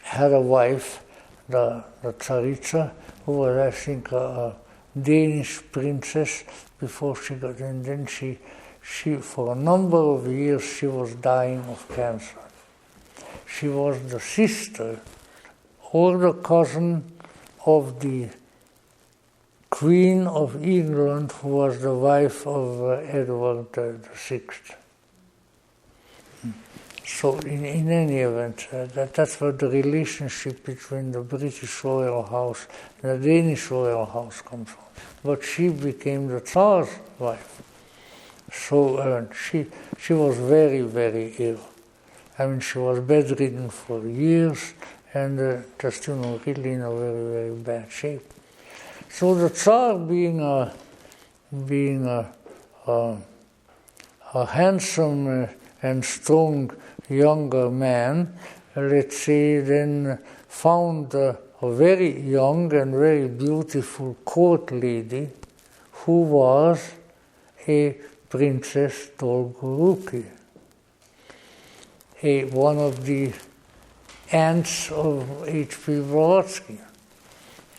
had a wife, the Tsaritsa, who was, I think, a Danish princess before she got in. And then she, for a number of years, she was dying of cancer. She was the sister or the cousin of the Queen of England, who was the wife of Edward VI. So in any event, that's what the relationship between the British royal house and the Danish royal house comes from. But she became the Tsar's wife. So she was very, very ill. I mean, she was bedridden for years and just, really in a very, very bad shape. So the Tsar, being a handsome and strong younger man, let's say, then found a very young and very beautiful court lady who was a Princess Dolgoruki, one of the aunts of H.P. Blavatsky.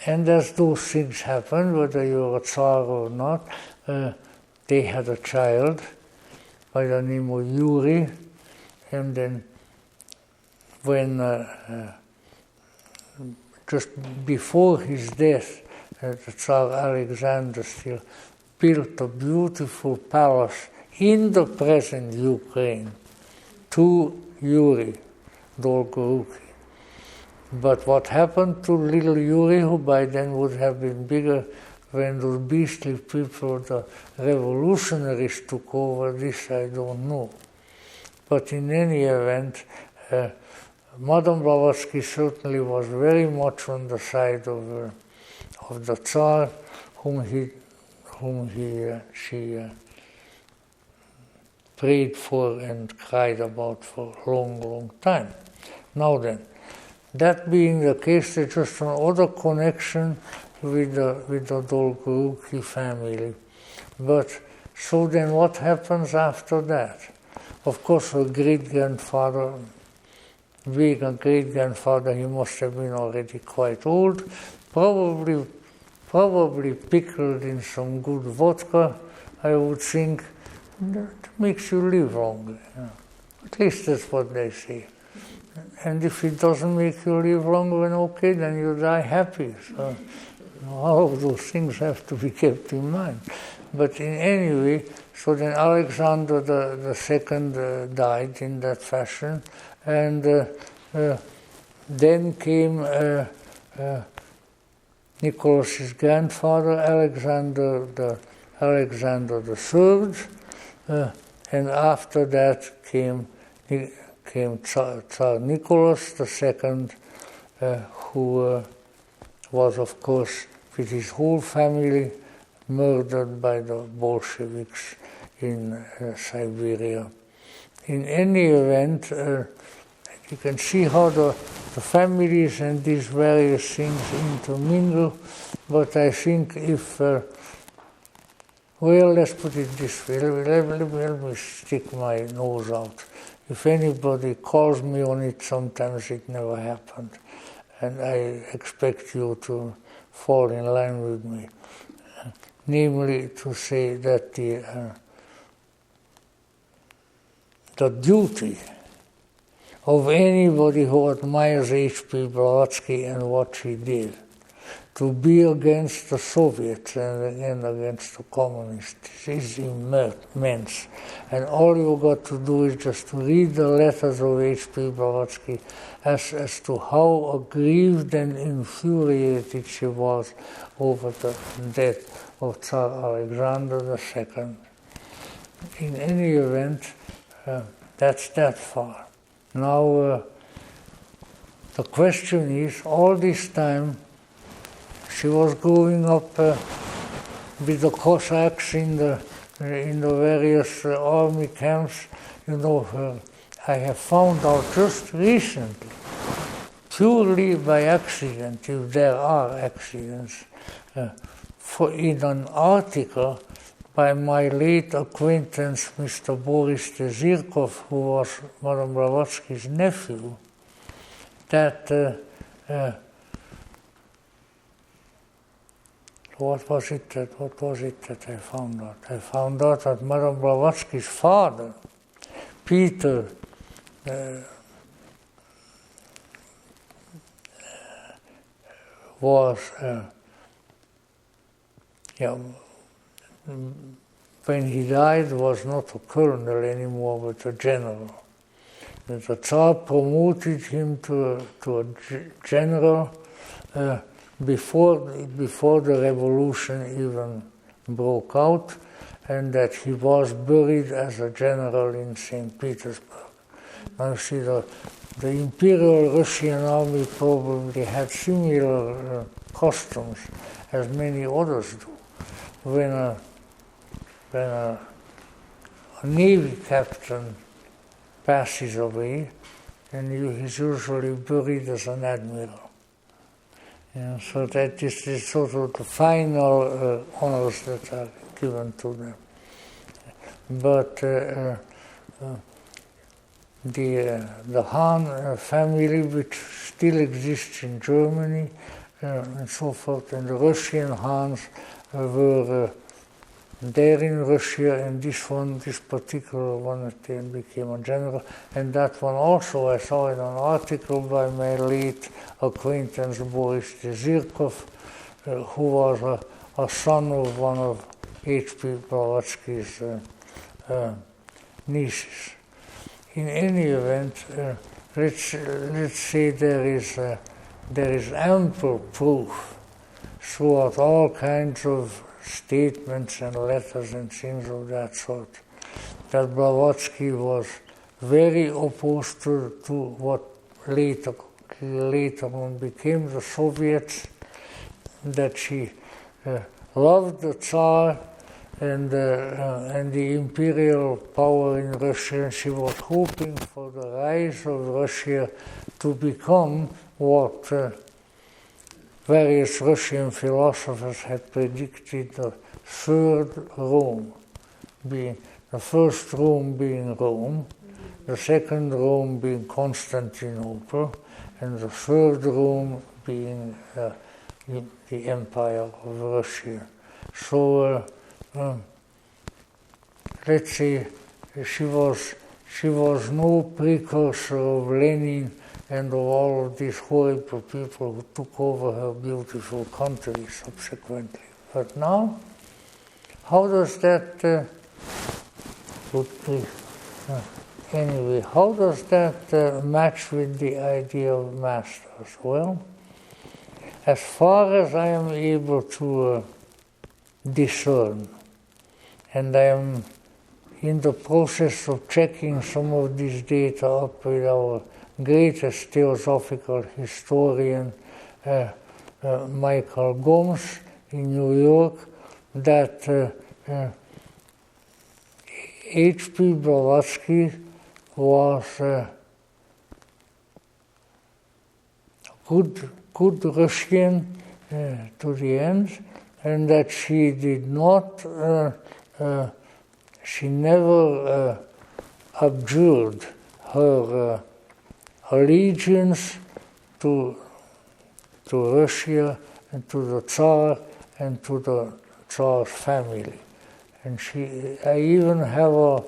And as those things happen, whether you're a Tsar or not, they had a child by the name of Yuri, and then when just before his death, the Tsar Alexander still built a beautiful palace in the present Ukraine to Yuri Dolgoruki. But what happened to little Yuri, who by then would have been bigger when those beastly people, the revolutionaries, took over, this I don't know. But in any event, Madame Blavatsky certainly was very much on the side of the Tsar, whom she prayed for and cried about for a long, long time. Now then, that being the case, there's just another connection with the Dolgoruki family. But so then what happens after that? Of course, her great-grandfather, being a great-grandfather, he must have been already quite old, probably pickled in some good vodka, I would think. That makes you live longer. At least that's what they say. And if it doesn't make you live longer, then okay, then you die happy. So all of those things have to be kept in mind. But in any way, so then Alexander the Second died in that fashion, and then came Nicholas's grandfather, Alexander the Third, and after that came Tsar Nicholas II, who was, of course, with his whole family, murdered by the Bolsheviks in Siberia. In any event, you can see how the families and these various things intermingle, but I think if, well, let's put it this way, let me stick my nose out. If anybody calls me on it, sometimes it never happened. And I expect you to fall in line with me. Namely, to say that the duty of anybody who admires H.P. Blavatsky and what she did to be against the Soviets and against the communists is immense. And all you got to do is just to read the letters of H.P. Blavatsky as to how aggrieved and infuriated she was over the death of Tsar Alexander II. In any event, that's that far. Now, the question is, all this time, she was growing up with the Cossacks in the various army camps. You know, I have found out just recently, purely by accident, if there are accidents, in an article by my late acquaintance, Mr. Boris Zirkov, who was Madame Blavatsky's nephew, that what was it that I found out? I found out that Madame Blavatsky's father, Peter, was when he died, was not a colonel anymore, but a general. The Tsar promoted him to a general before the revolution even broke out, and that he was buried as a general in St. Petersburg. Now see, the Imperial Russian Army probably had similar customs as many others do. When a Navy captain passes away, and he's usually buried as an admiral. So that this is sort of the final honors that are given to them. But the Han family, which still exists in Germany, and so forth, and the Russian Hans were there in Russia, and this particular one at the end became a general, and that one also I saw in an article by my late acquaintance Boris Zirkov, who was a son of one of H.P. Blavatsky's nieces. In any event, let's say there is ample proof throughout all kinds of statements and letters and things of that sort that Blavatsky was very opposed to what later on became the Soviets, that she loved the Tsar and the imperial power in Russia, and she was hoping for the rise of Russia to become what various Russian philosophers had predicted, the third Rome, being the first Rome being Rome, the second Rome being Constantinople, and the third Rome being the Empire of Russia. So let's say she was no precursor of Lenin and of all of these horrible people who took over her beautiful country subsequently. But now, how does that anyway, how does that match with the idea of masters? Well, as far as I am able to discern, and I am in the process of checking some of this data up with our greatest theosophical historian, Michael Gomes in New York, that H.P. Blavatsky was good Russian to the end, and that she did not, she never abjured her allegiance to Russia and to the Tsar and to the Tsar's family. And I even have a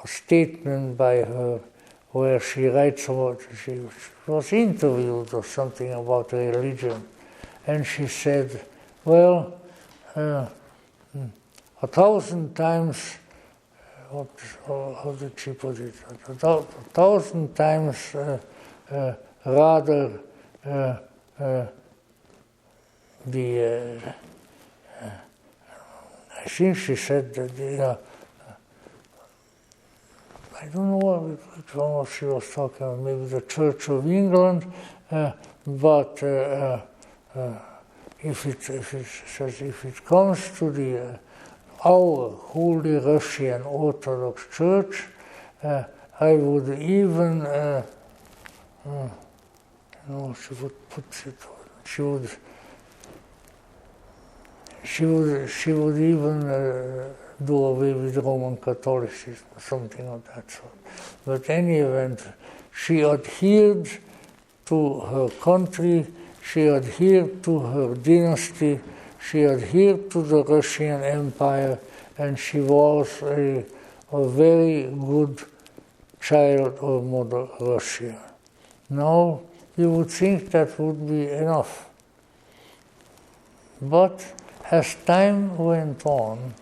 statement by her where she writes about, she was interviewed or something about religion, and she said, well, 1,000 times, how did she put it? 1,000 times rather I think she said that I don't know which one she was talking about, maybe the Church of England, but if it comes to our Holy Russian Orthodox Church, I would even, she would put it, she would even do away with Roman Catholicism, something of that sort. But in any event, she adhered to her country, she adhered to her dynasty, she adhered to the Russian Empire, and she was a very good child of Mother Russia. Now, you would think that would be enough. But as time went on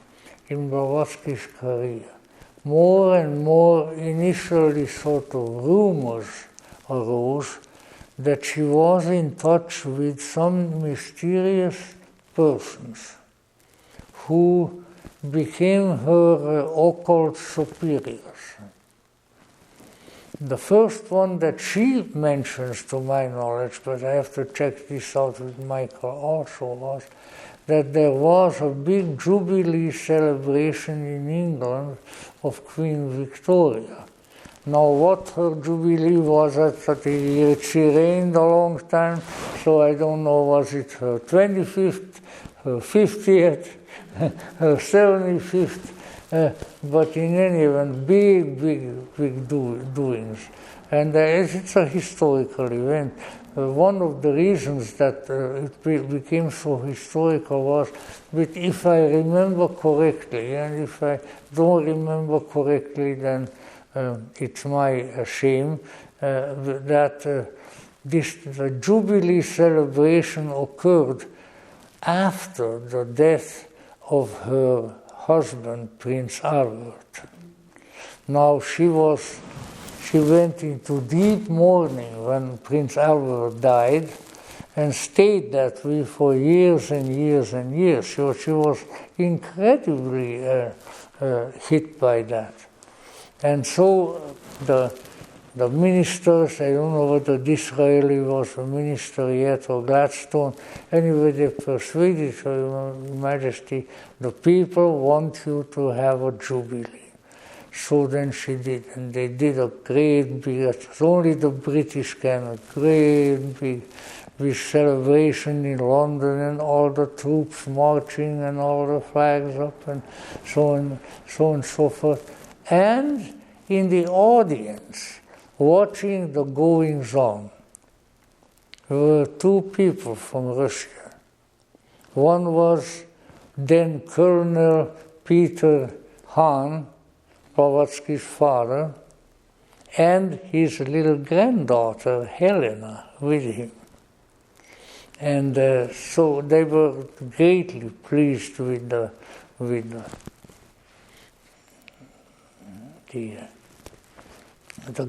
in Blavatsky's career, more and more initially sort of rumors arose that she was in touch with some mysterious persons who became her occult superiors. The first one that she mentions, to my knowledge, but I have to check this out with Michael also, was that there was a big jubilee celebration in England of Queen Victoria. Now, what her jubilee was at that year, she reigned a long time, so I don't know, was it her 25th, her 50th, her 75th, but in any event, big doings. And it's a historical event. One of the reasons that it became so historical was, but if I remember correctly, and if I don't remember correctly, then it's my shame, that the Jubilee celebration occurred after the death of her husband, Prince Albert. Now she went into deep mourning when Prince Albert died and stayed that way for years and years and years. So she was incredibly hit by that. And so the ministers, I don't know whether Disraeli was a minister yet or Gladstone, anyway they persuaded Her Majesty, the people want you to have a jubilee. So then she did, and they did a great big, it's only the British can, a great big celebration in London, and all the troops marching and all the flags up and so on and so forth. And in the audience, watching the goings on, were two people from Russia. One was then Colonel Peter Hahn, Blavatsky's father, and his little granddaughter, Helena, with him. And so they were greatly pleased with the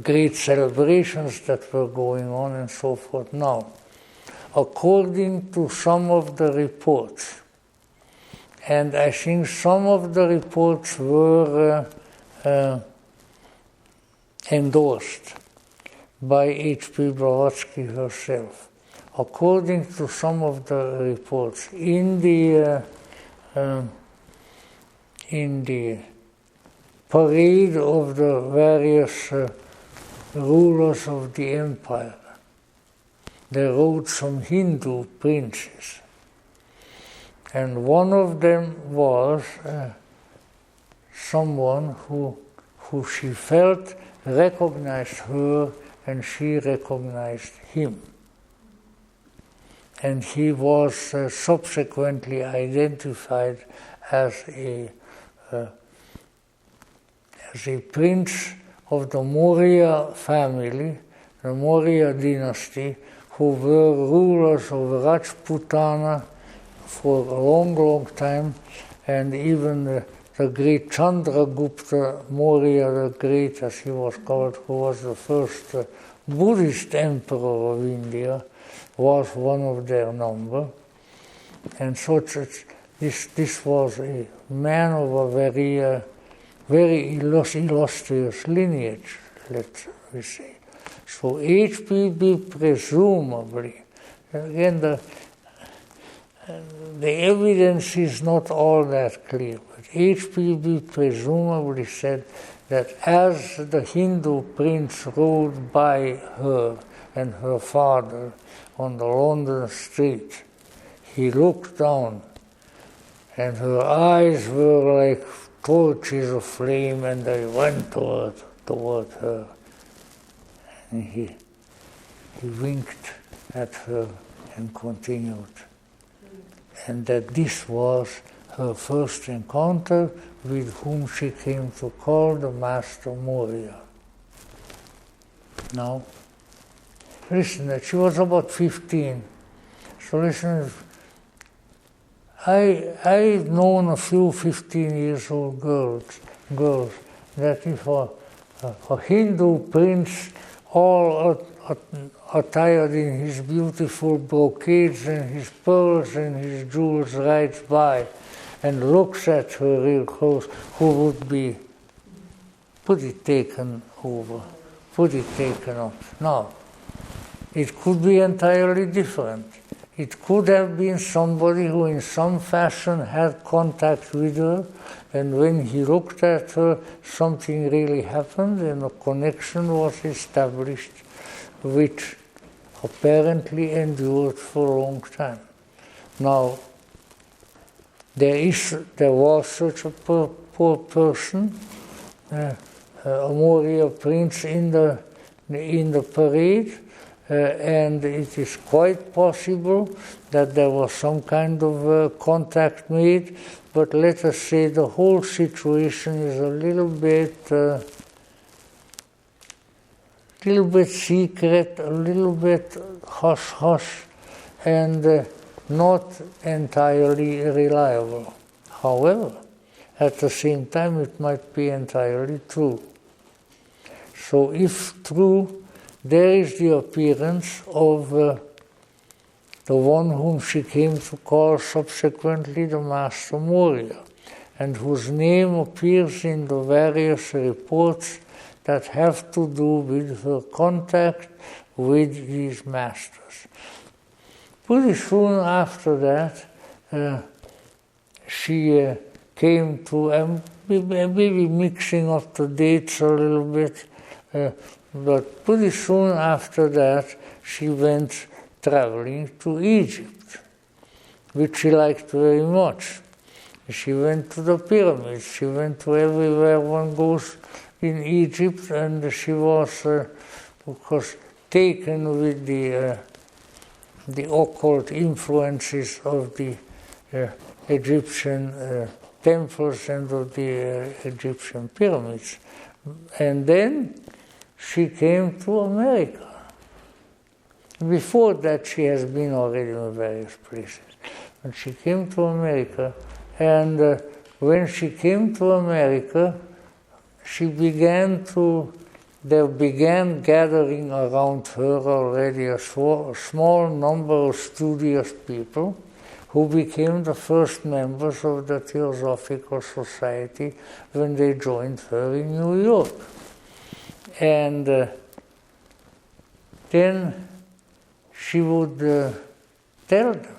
great celebrations that were going on and so forth. Now, according to some of the reports, and I think some of the reports were endorsed by H.P. Blavatsky herself. According to some of the reports, in the parade of the various rulers of the empire, they rode some Hindu princes. And one of them was someone who she felt recognized her and she recognized him. And he was subsequently identified as a prince of the Maurya family, the Maurya dynasty, who were rulers of Rajputana for a long, long time, and even the great Chandragupta Maurya the Great, as he was called, who was the first Buddhist emperor of India, was one of their number. And so this was a man of a very illustrious lineage, let me say. So HPB presumably, again the evidence is not all that clear, but HPB presumably said that as the Hindu prince rode by her and her father on the London street, he looked down and her eyes were like torches of flame and they went toward her. And he winked at her and continued. And that this was her first encounter with whom she came to call the Master Maurya. Now, listen, that she was about 15. So listen, I've known a few 15-year-old girls that if a Hindu prince, all attired in his beautiful brocades and his pearls and his jewels, rides by and looks at her real close, who would be pretty taken over, pretty taken off. Now, it could be entirely different. It could have been somebody who in some fashion had contact with her, and when he looked at her, something really happened and a connection was established, which apparently endured for a long time. Now, there was such a poor person, a Maurya prince in the parade, and it is quite possible that there was some kind of contact made, but let us say the whole situation is a little bit secret, a little bit hush-hush, and not entirely reliable. However, at the same time, it might be entirely true. So if true, there is the appearance of the one whom she came to call subsequently the Master Maurya, and whose name appears in the various reports that have to do with her contact with these masters. Pretty soon after that, she came to, maybe mixing up the dates a little bit, but pretty soon after that, she went traveling to Egypt, which she liked very much. She went to the pyramids, she went to everywhere one goes in Egypt, and she was, of course, taken with the occult influences of the Egyptian temples and of the Egyptian pyramids. And then she came to America. Before that, she has been already in various places. But she came to America, and when she came to America, there began gathering around her already a small number of studious people who became the first members of the Theosophical Society when they joined her in New York. And then she would tell them,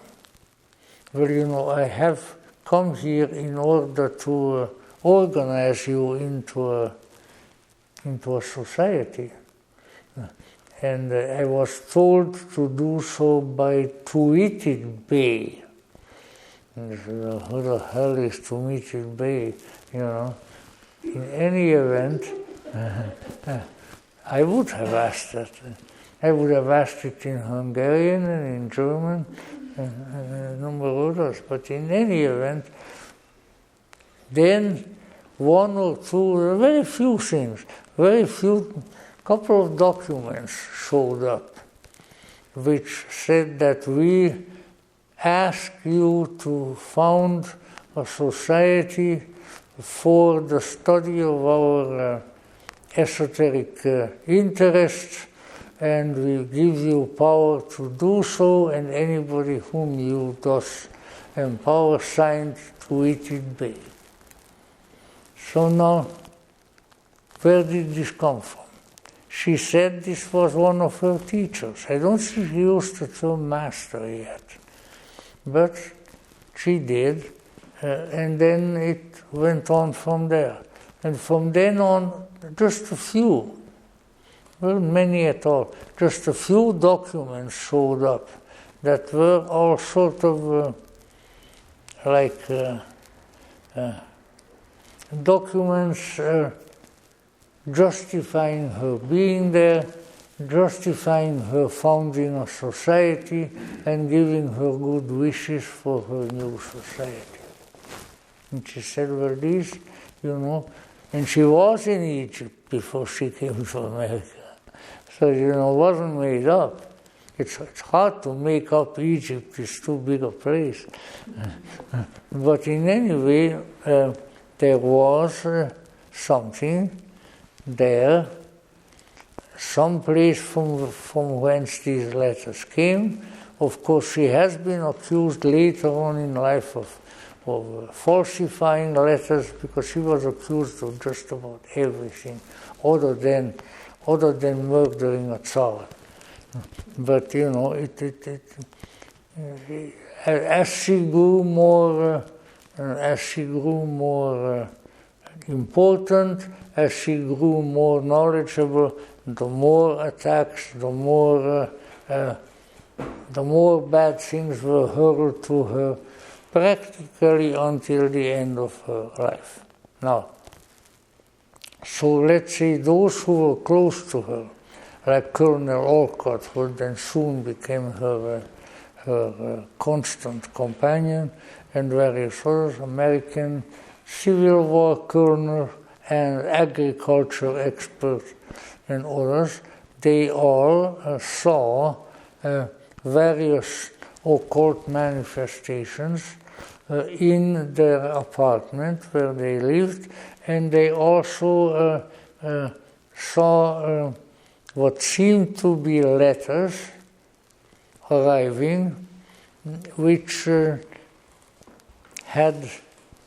well, I have come here in order to organize you into a society. And I was told to do so by Tuited Bey. And who the hell is Tuited Bey? In any event, I would have asked that. I would have asked it in Hungarian and in German and a number of others. But in any event, then one or two, very few things, very few, couple of documents showed up, which said that we ask you to found a society for the study of our esoteric interests, and we give you power to do so, and anybody whom you thus empower signed to it be. So now, where did this come from? She said this was one of her teachers. I don't think she used the term master yet, but she did, and then it went on from there. And from then on, just a few, well, many at all, just a few documents showed up that were all sort of documents justifying her being there, justifying her founding a society, and giving her good wishes for her new society. And she said, well, these, and she was in Egypt before she came to America. So, it wasn't made up. It's hard to make up Egypt, it's too big a place. But in any way, there was something there, some place from whence these letters came. Of course, she has been accused later on in life of falsifying letters, because she was accused of just about everything other than murdering a Tsar. But as she grew more important, as she grew more knowledgeable, the more attacks, the more bad things were hurled to her, practically until the end of her life. Now, so let's say those who were close to her, like Colonel Olcott, who then soon became her constant companion, and various others, American Civil War colonel and agriculture experts and others, they all saw various occult manifestations in their apartment where they lived, and they also saw what seemed to be letters arriving, which had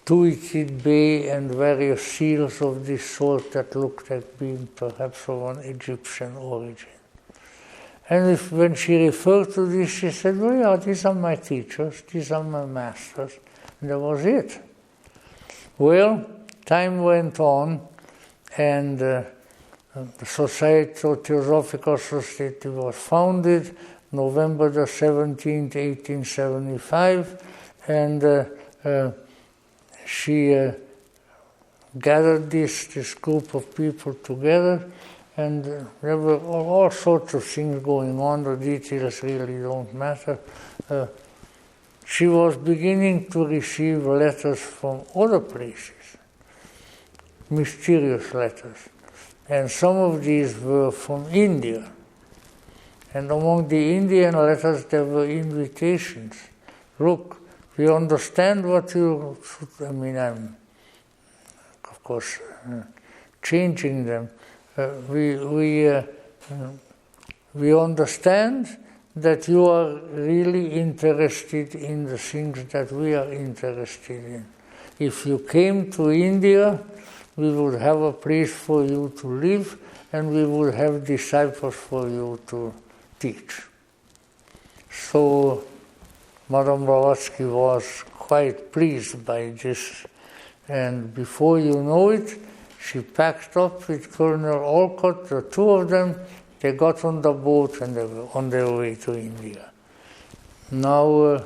Tuichid Bey and various seals of this sort that looked like being perhaps of an Egyptian origin. And when she referred to this, she said, well, yeah, these are my teachers, these are my masters, and that was it. Well, time went on, and the Theosophical Society was founded November the 17th, 1875, and she gathered this group of people together, and there were all sorts of things going on. The details really don't matter. She was beginning to receive letters from other places, mysterious letters. And some of these were from India. And among the Indian letters, there were invitations. Look, we understand what you should, I'm, of course, changing them. We understand that you are really interested in the things that we are interested in. If you came to India, we would have a place for you to live, and we would have disciples for you to teach. So Madame Blavatsky was quite pleased by this, and before you know it, she packed up with Colonel Olcott, the two of them. They got on the boat and they were on their way to India. Now,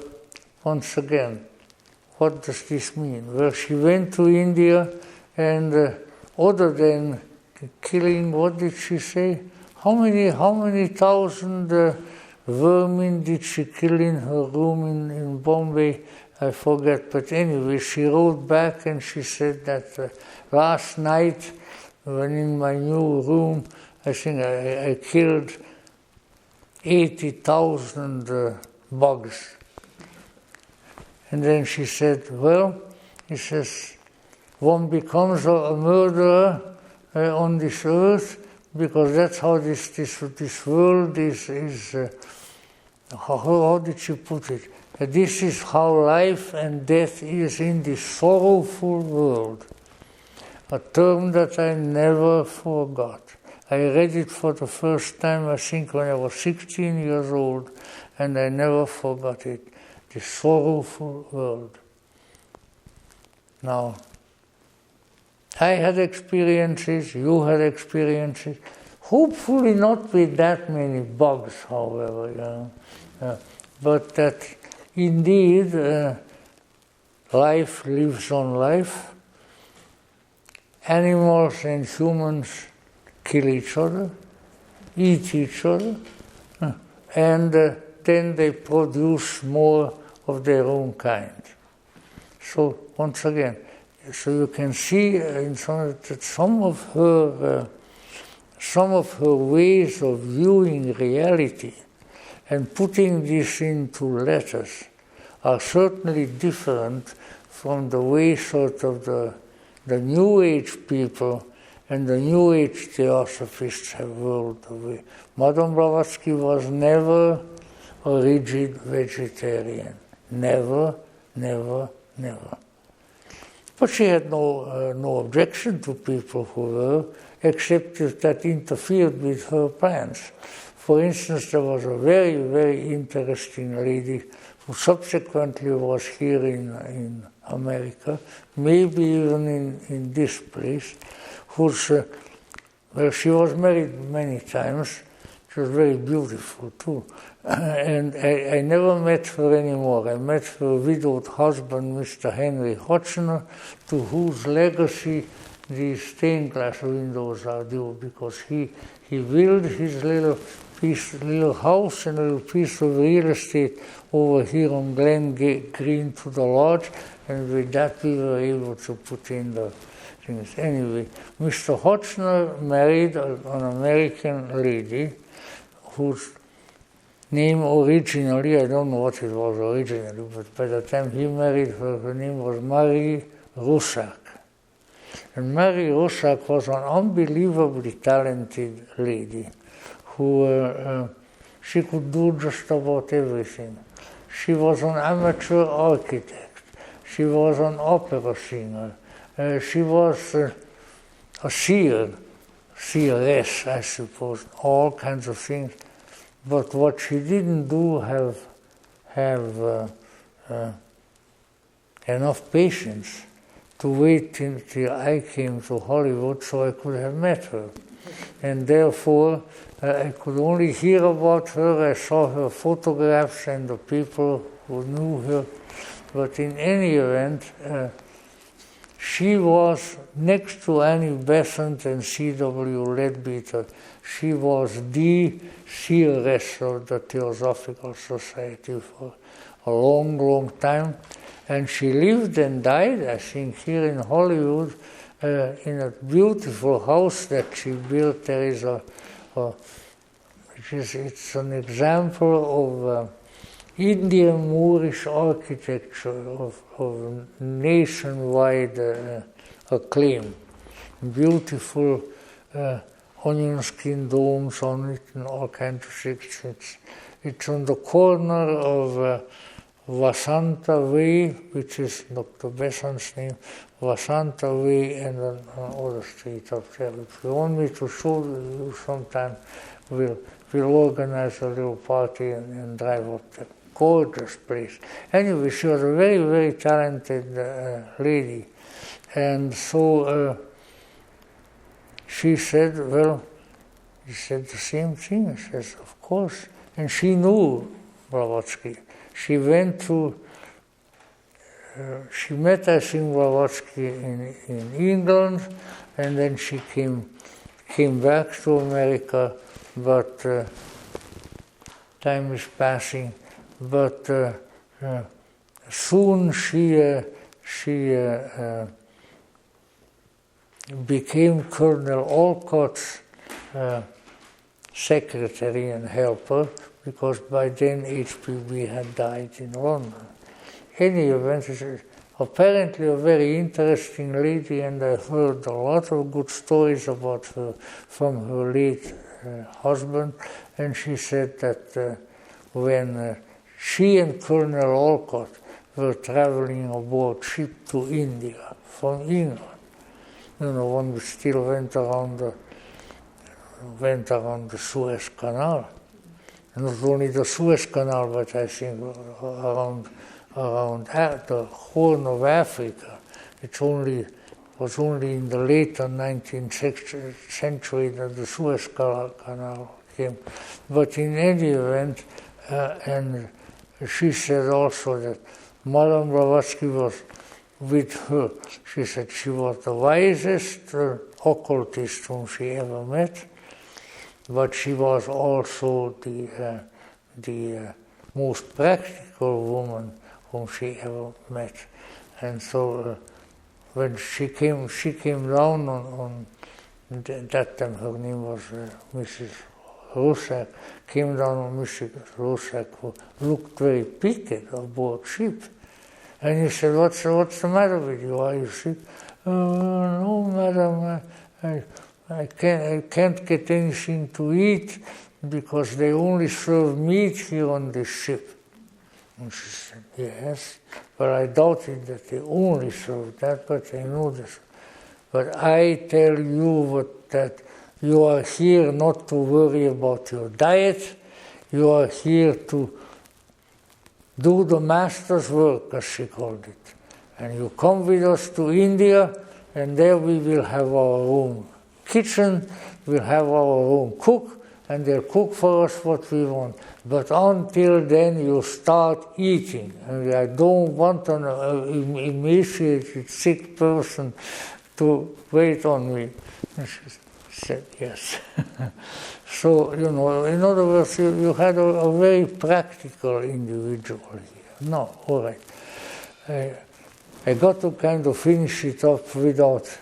once again, what does this mean? Well, she went to India, and other than killing, what did she say? How many thousand vermin did she kill in her room in Bombay? I forget, but anyway, she wrote back and she said that last night, when in my new room, I think I killed 80,000 bugs. And then she said, well, he says, one becomes a murderer on this earth, because that's how this world is how did she put it? This is how life and death is in this sorrowful world. A term that I never forgot. I read it for the first time, I think, when I was 16 years old, and I never forgot it. The sorrowful world. Now, I had experiences, you had experiences, hopefully not with that many bugs, however, but that indeed life lives on life. Animals and humans kill each other, eat each other, and then they produce more of their own kind. So once again, so you can see that some of her ways of viewing reality and putting this into letters are certainly different from the way sort of the New Age people and the New Age theosophists have ruled the way. Madame Blavatsky was never a rigid vegetarian. Never, never, never. But she had no objection to people who were, except if that interfered with her plans. For instance, there was a very, very interesting lady who subsequently was here in America, maybe even in this place, who's, well, she was married many times. She was very beautiful too. And I never met her anymore. I met her widowed husband, Mr. Henry Hoeller, to whose legacy these stained glass windows are due, because he built his little house and a little piece of real estate over here on Glen Green to the lodge, and with that we were able to put in the things. Anyway, Mr. Hoeller married an American lady whose name originally, I don't know what it was originally, but by the time he married her, her name was Marie Russak. And Marie Russak was an unbelievably talented lady who she could do just about everything. She was an amateur architect. She was an opera singer. She was a seeress, I suppose, all kinds of things. But what she didn't do have enough patience to wait till I came to Hollywood so I could have met her. And therefore, I could only hear about her. I saw her photographs and the people who knew her. But in any event, she was, next to Annie Besant and C.W. Leadbeater, she was the seeress of the Theosophical Society for a long, long time. And she lived and died, I think, here in Hollywood, in a beautiful house that she built. There is it's an example of Indian Moorish architecture of nationwide acclaim. Beautiful onion skin domes on it and all kinds of things. It's on the corner of Vasanthe Way, which is Dr. Besant's name, Vasanthe Way and another street up there. If you want me to show you sometime, we'll organize a little party and drive up there. Gorgeous place. Anyway, she was a very, very talented lady. And so she said, well, he said the same thing. I said, of course. And she knew Blavatsky. She went to, she met, I think, Blavatsky in England, and then she came back to America, but time is passing. But soon she became Colonel Olcott's secretary and helper, because by then HPB had died in London. Any event, she's apparently a very interesting lady, and I heard a lot of good stories about her from her late husband. And she said that when she and Colonel Olcott were traveling aboard ship to India from England, when we still went around the Suez Canal. Not only the Suez Canal, but I think around the Horn of Africa. It was only in the later 19th century that the Suez Canal came. But in any event, and she said also that Madame Blavatsky was with her. She said she was the wisest occultist whom she ever met, but she was also the most practical woman whom she ever met. And so when she came down on that time her name was Mrs. Rosak, came down on Mrs. Rosak, who looked very piqued aboard ship. And he said, what's the matter with you? Are you sick? No, madam, I can't get anything to eat because they only serve meat here on this ship. And she said, yes, but I doubted that they only serve that, but I know this. But I tell you that you are here not to worry about your diet, you are here to do the master's work, as she called it. And you come with us to India, and there we will have our own kitchen, we'll have our own cook, and they'll cook for us what we want. But until then, you start eating. And I don't want an emaciated, sick person to wait on me. And she said, yes. So, in other words, you had a very practical individual here. No, all right. I got to kind of finish it up without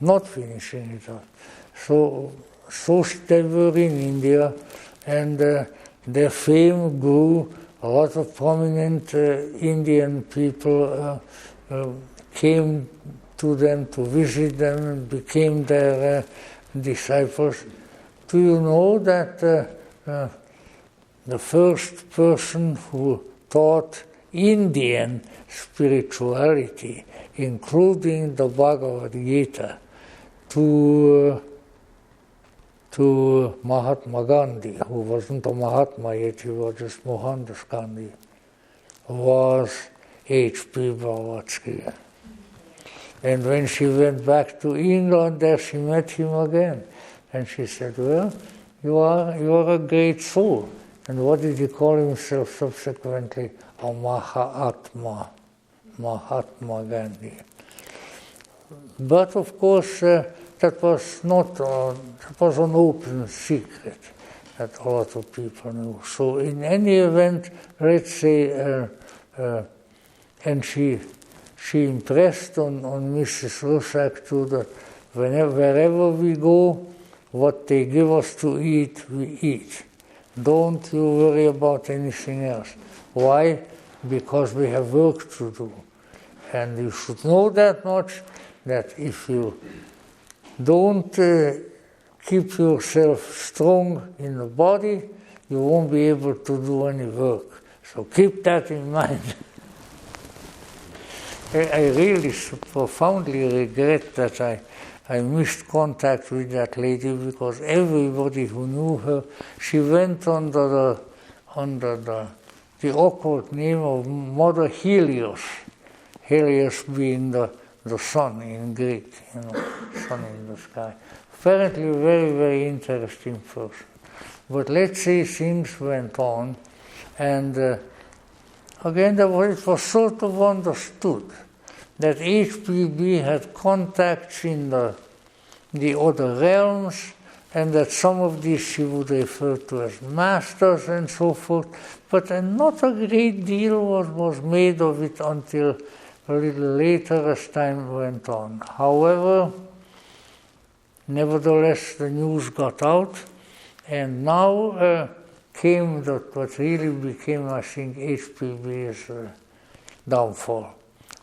not finishing it up. So they were in India, and their fame grew. A lot of prominent Indian people came to them to visit them and became their disciples. Do you know that the first person who taught Indian spirituality, including the Bhagavad Gita, to Mahatma Gandhi, who wasn't a Mahatma yet, he was just Mohandas Gandhi, was H.P. Blavatsky. And when she went back to England, there she met him again. And she said, well, you are a great soul. And what did he call himself subsequently? A Mahatma Gandhi. But of course, that was an open secret that a lot of people knew. So in any event, let's say, and she impressed on Mrs. Rosak too that wherever we go, what they give us to eat, we eat. Don't you worry about anything else. Why? Because we have work to do. And you should know that much, that if you don't keep yourself strong in the body, you won't be able to do any work. So keep that in mind. I really profoundly regret that I missed contact with that lady, because everybody who knew her, she went under the occult name of Mother Helios. Helios being the sun in Greek, sun in the sky. Apparently a very, very interesting person. But let's say things went on, and again it was sort of understood that HPB had contacts in the other realms, and that some of these she would refer to as masters and so forth, but not a great deal was made of it until a little later as time went on. However, nevertheless, the news got out, and now came what really became, I think, HPB's downfall,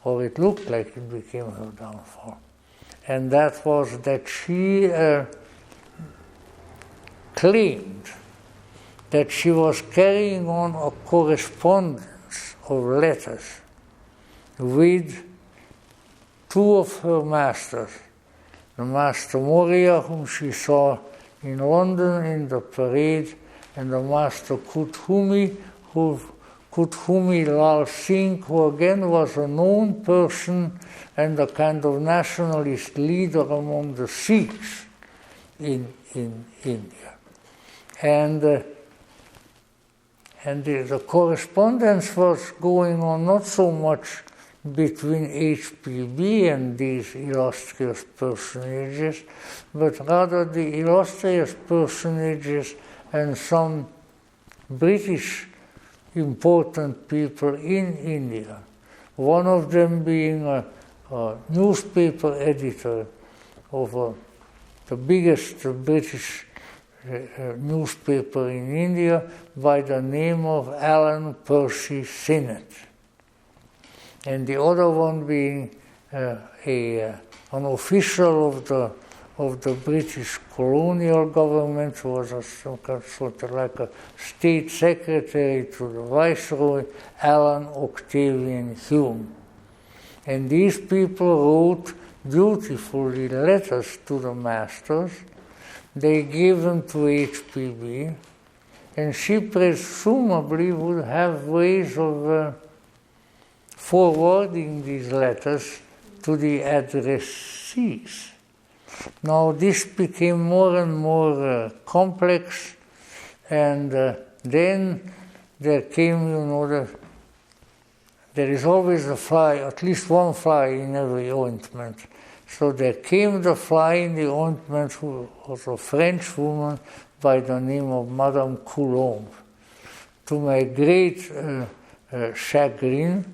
or it looked like it became her downfall. And that was that she claimed that she was carrying on a correspondence of letters with two of her masters, the Master Moria, whom she saw in London in the parade, and the Master Kuthumi, Kuthumi Lal Singh, who again was a known person and a kind of nationalist leader among the Sikhs in India. And the correspondence was going on not so much between HPB and these illustrious personages, but rather the illustrious personages and some British important people in India. One of them being a newspaper editor of the biggest British newspaper in India by the name of Alan Percy Sinnett. And the other one being an official of the British colonial government, who was sort of like a state secretary to the Viceroy, Alan Octavian Hume. And these people wrote beautifully letters to the masters. They gave them to HPB, and she presumably would have ways of forwarding these letters to the addressees. Now this became more and more complex, and then there came, there is always a fly, at least one fly in every ointment. So there came the fly in the ointment, who was a French woman by the name of Madame Coulomb. To my great chagrin,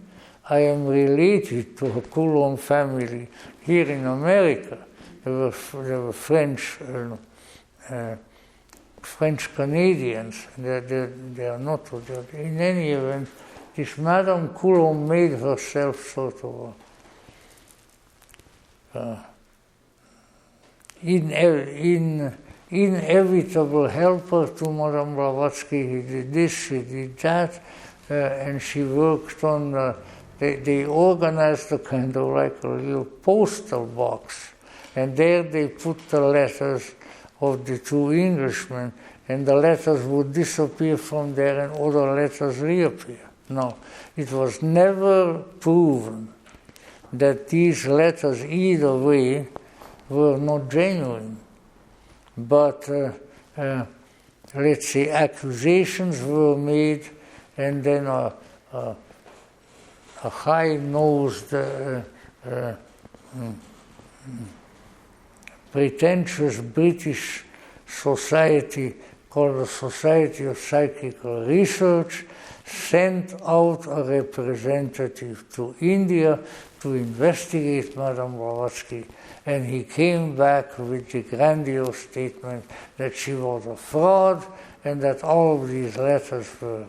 I am related to a Coulomb family here in America. They were French Canadians. They are not. In any event, this Madame Coulomb made herself sort of inevitable helper to Madame Blavatsky. He did this, she did that, and she worked on. They organized a kind of like a little postal box, and there they put the letters of the two Englishmen, and the letters would disappear from there and other letters reappear. No, it was never proven that these letters either way were not genuine. But, let's say, accusations were made, and then a high-nosed, pretentious British society called the Society of Psychical Research sent out a representative to India to investigate Madame Blavatsky, and he came back with the grandiose statement that she was a fraud and that all of these letters were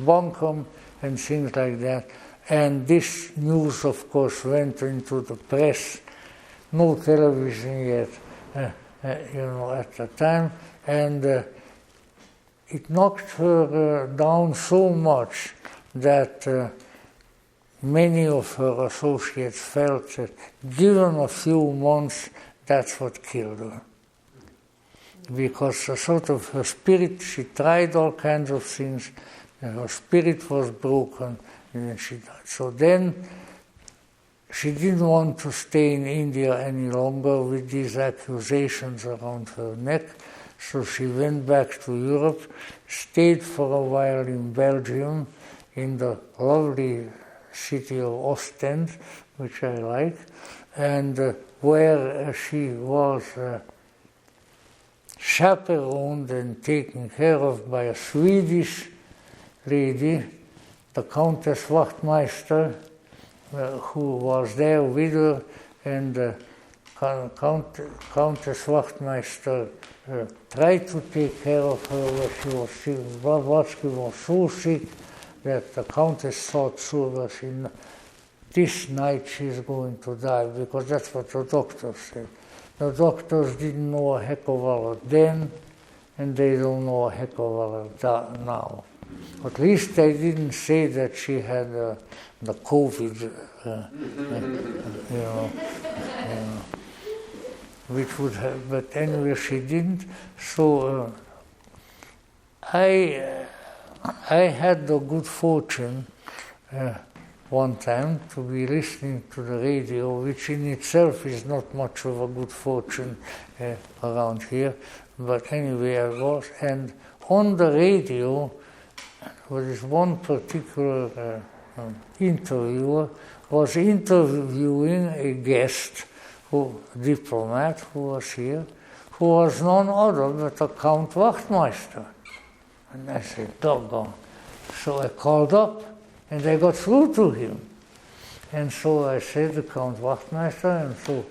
bunkum and things like that. And this news, of course, went into the press. No television yet, at the time, and it knocked her down so much that many of her associates felt that, given a few months, that's what killed her. Because sort of her spirit, she tried all kinds of things, and her spirit was broken, and then she died. So then she didn't want to stay in India any longer with these accusations around her neck, so she went back to Europe, stayed for a while in Belgium, in the lovely city of Ostend, which I like, and where she was chaperoned and taken care of by a Swedish lady, the Countess Wachtmeister, who was there with her, and Countess Wachtmeister tried to take care of her, but she was sick. Blavatsky was so sick that the Countess thought, sure, this night she's going to die, because that's what the doctors said. The doctors didn't know a heck of a lot then, and they don't know a heck of a lot now. At least they didn't say that she had the COVID, which would have, but anyway, she didn't. So I had the good fortune one time to be listening to the radio, which in itself is not much of a good fortune around here, but anyway I was, and on the radio there was one particular interviewer was interviewing a guest, diplomat who was here, who was none other but the Count Wachtmeister. And I said, doggone. So I called up, and I got through to him. And so I said, the Count Wachtmeister, and so,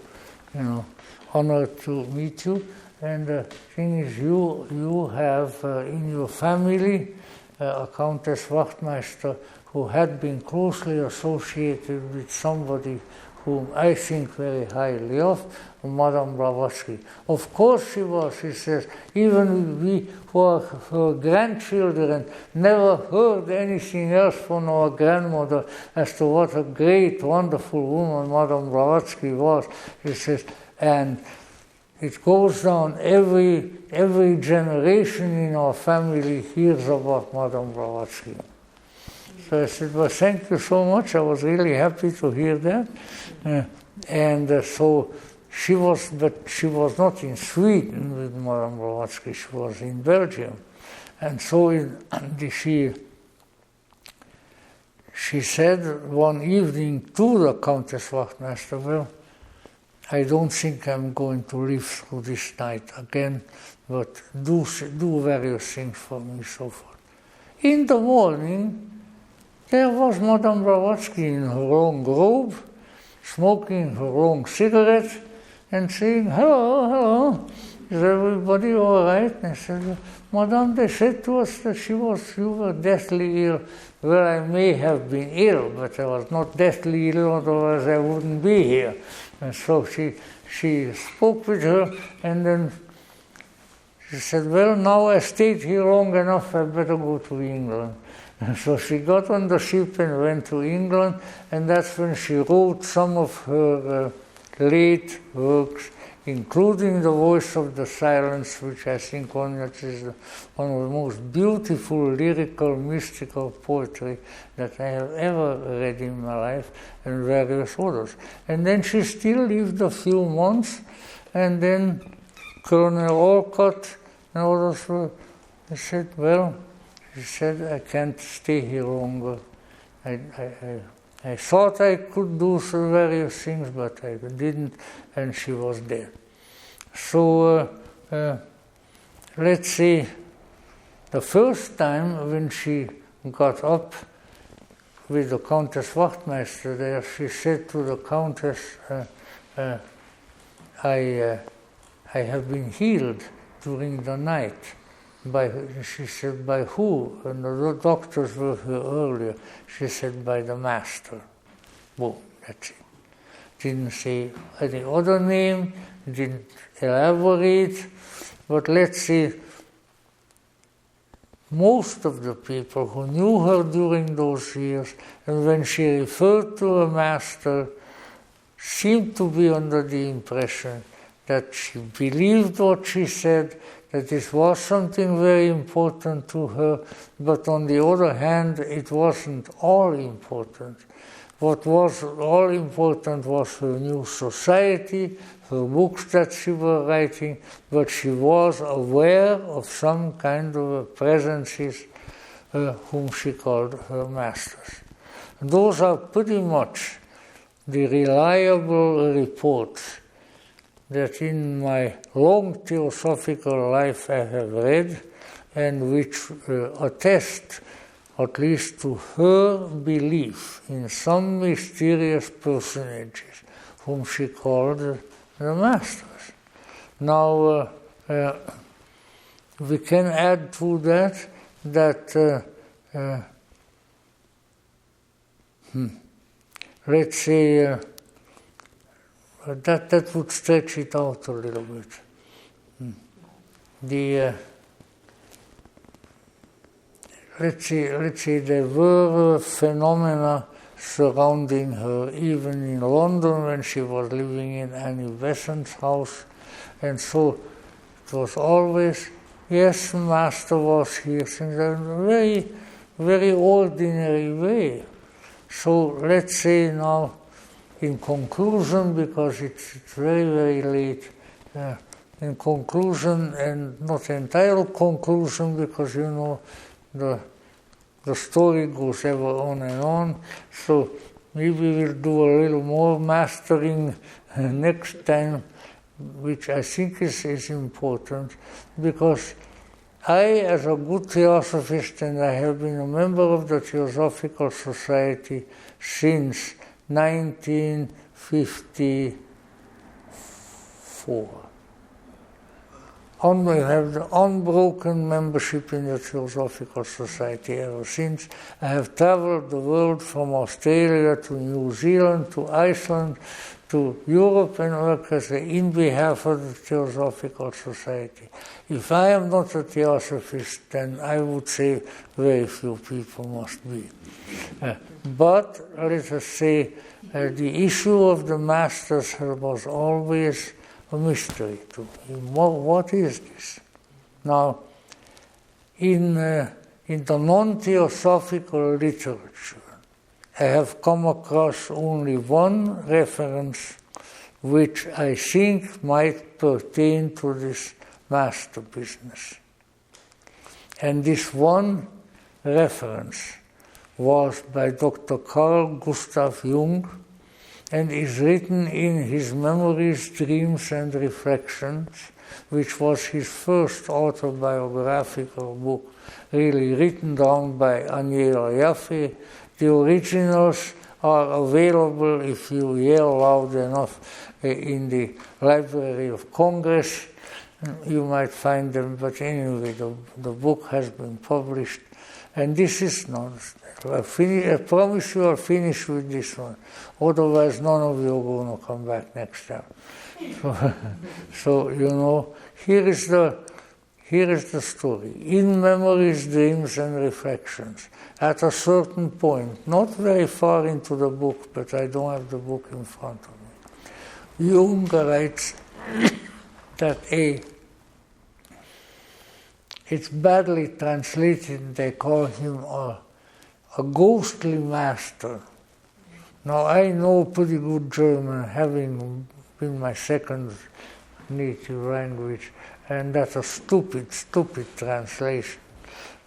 honored to meet you. And the thing is, you have in your family a Countess Wachtmeister who had been closely associated with somebody whom I think very highly of, Madame Blavatsky. Of course she was, she says. Even we who are her grandchildren never heard anything else from our grandmother as to what a great, wonderful woman Madame Blavatsky was. She says, and it goes down every generation in our family hears about Madame Blavatsky. So I said, well, thank you so much. I was really happy to hear that. So she was, but she was not in Sweden with Madame Blavatsky. She was in Belgium. And so she said one evening to the Countess Wachtmeister, well, I don't think I'm going to live through this night again, but do various things for me, so forth. In the morning, there was Madame Blavatsky in her long robe, smoking her long cigarette, and saying, hello, hello, is everybody all right? And I said, Madame, they said to us that you were deathly ill. Well, I may have been ill, but I was not deathly ill, otherwise I wouldn't be here. And so she spoke with her, and then she said, well, now I stayed here long enough, I better go to England. And so she got on the ship and went to England, and that's when she wrote some of her late works, including The Voice of the Silence, which I think is one of the most beautiful lyrical, mystical poetry that I have ever read in my life, and various others. And then she still lived a few months, and then Colonel Olcott and others said, well, she said, I can't stay here longer. I thought I could do some various things, but I didn't, and she was dead. So, let's say, the first time when she got up with the Countess Wachtmeister there, she said to the Countess, I have been healed during the night. She said, by who? And the doctors were here earlier. She said, by the Master. Boom, that's it. Didn't say any other name, didn't elaborate, but let's say most of the people who knew her during those years, and when she referred to a Master, seemed to be under the impression that she believed what she said, that this was something very important to her, but on the other hand, it wasn't all important. What was all important was her new society, her books that she was writing, but she was aware of some kind of presences whom she called her masters. And those are pretty much the reliable reports that in my long theosophical life I have read, and which attest at least to her belief in some mysterious personages whom she called the masters. Now, we can add to that let's say that would stretch it out a little bit. Let's say there were phenomena surrounding her, even in London when she was living in Annie Besant's house, and so it was always, yes, the master was here, in a very, very ordinary way. So let's say now, in conclusion, because it's very, very late, in conclusion, and not entire conclusion, because you know the story goes ever on and on, so maybe we'll do a little more mastering next time, which I think is important, because I, as a good theosophist, and I have been a member of the Theosophical Society since 1954. I have the unbroken membership in the Theosophical Society ever since. I have traveled the world from Australia to New Zealand to Iceland to Europe and work in behalf of the Theosophical Society. If I am not a theosophist, then I would say very few people must be. But let us say the issue of the masters was always a mystery to me. What is this? Now, in the non-theosophical literature, I have come across only one reference which I think might pertain to this master business. And this one reference was by Dr. Carl Gustav Jung, and is written in his Memories, Dreams and Reflections, which was his first autobiographical book, really written down by Aniela Jaffe. The originals are available if you yell loud enough in the Library of Congress. You might find them, but anyway, the book has been published. And this is nonsense. I promise you I'll finish with this one. Otherwise, none of you are going to come back next time. So you know, here is the story. In Memories, Dreams and Reflections, at a certain point, not very far into the book, but I don't have the book in front of me, Jung writes that it's badly translated, they call him a ghostly master. Now, I know pretty good German, having been my second native language, and that's a stupid translation.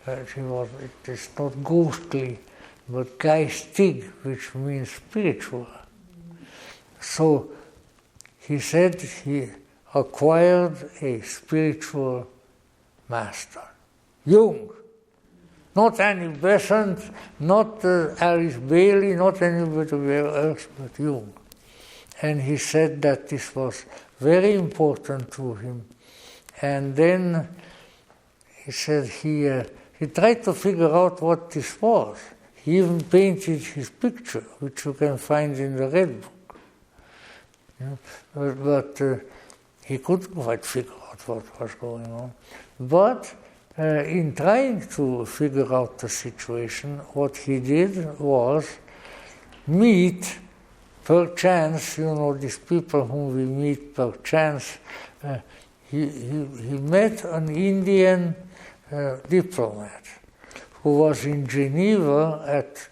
It is not ghostly, but geistig, which means spiritual. So, he said he acquired a spiritual master. Jung. Not Annie Besant, not Alice Bailey, not anybody else but Jung. And he said that this was very important to him. And then he said he tried to figure out what this was. He even painted his picture, which you can find in the Red Book. But he couldn't quite figure out what was going on. But in trying to figure out the situation, what he did was meet, perchance, you know, these people whom we meet perchance, he met an Indian diplomat who was in Geneva at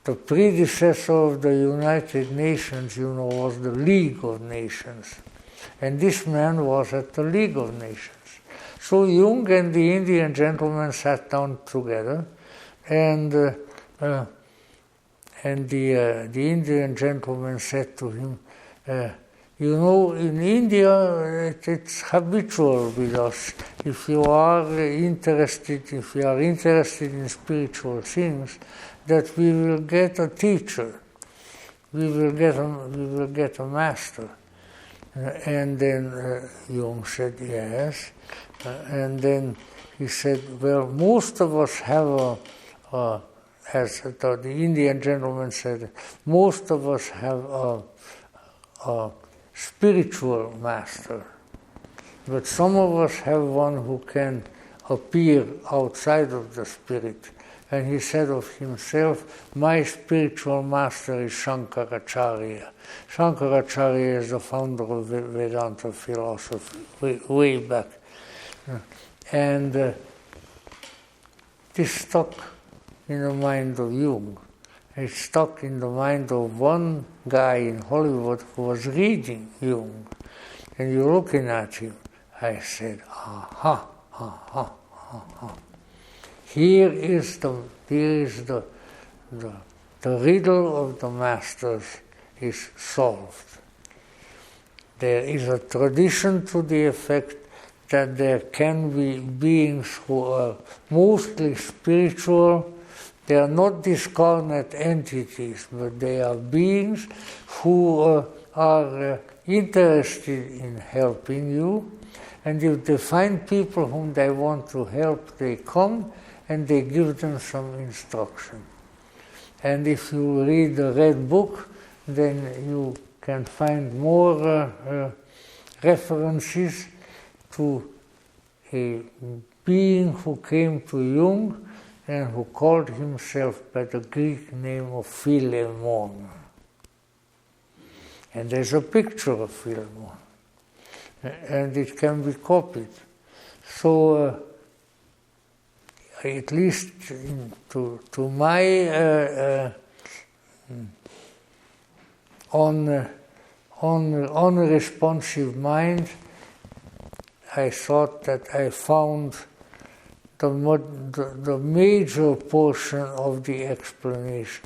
the predecessor of the United Nations, you know, was the League of Nations. And this man was at the League of Nations. So Jung and the Indian gentleman sat down together, and the Indian gentleman said to him, You know, in India, it's habitual with us. If you are interested in spiritual things, that we will get a teacher, we will get a master. And then Jung said yes, and then he said, well, most of us have as the Indian gentleman said, most of us have a spiritual master, but some of us have one who can appear outside of the spirit. And he said of himself, my spiritual master is Shankaracharya. Shankaracharya is the founder of Vedanta philosophy way back. And this stuck in the mind of Jung. It stuck in the mind of one guy in Hollywood who was reading Jung. And you're looking at him. I said, aha, aha, aha. Here is the riddle of the masters is solved. There is a tradition to the effect that there can be beings who are mostly spiritual. They are not discarnate entities, but they are beings who are interested in helping you. And if they find people whom they want to help, they come and they give them some instruction. And if you read the Red Book, then you can find more references to a being who came to Jung and who called himself by the Greek name of Philemon. And there's a picture of Philemon, and it can be copied. So, at least to my unresponsive mind, I thought that I found the major portion of the explanation.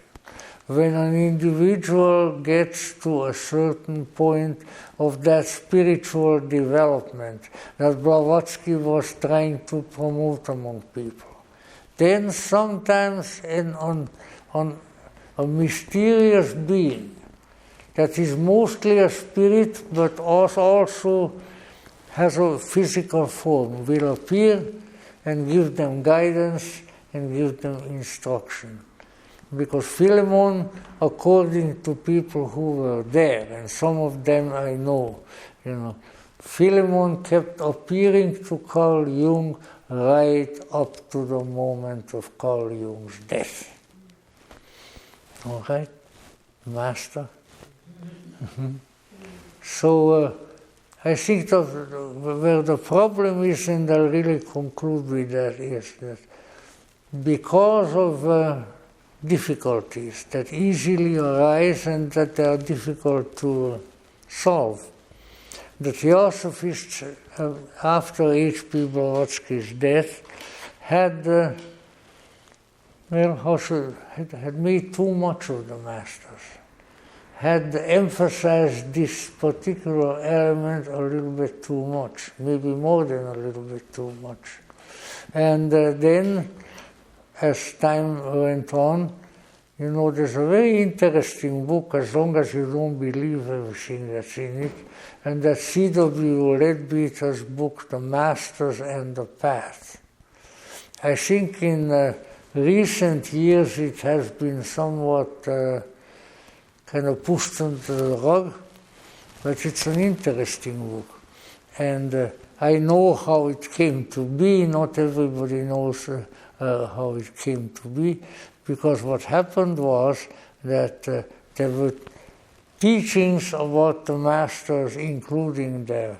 When an individual gets to a certain point of that spiritual development that Blavatsky was trying to promote among people, then sometimes on a mysterious being that is mostly a spirit but also has a physical form will appear and give them guidance and give them instruction. Because Philemon, according to people who were there, and some of them I know, Philemon kept appearing to Carl Jung right up to the moment of Carl Jung's death. All right, Master? Mm-hmm. So I think that where the problem is, and I'll really conclude with that, is that because of difficulties that easily arise and that they are difficult to solve, the Theosophists, after H.P. Blavatsky's death, had made too much of the masters, had emphasized this particular element a little bit too much, maybe more than a little bit too much. And then, as time went on, there's a very interesting book, as long as you don't believe everything that's in it, and that's C.W. Leadbeater's book, The Masters and the Path. I think in recent years it has been somewhat kind of pushed under the rug, but it's an interesting book. And I know how it came to be. Not everybody knows how it came to be, because what happened was that there were teachings about the masters, including their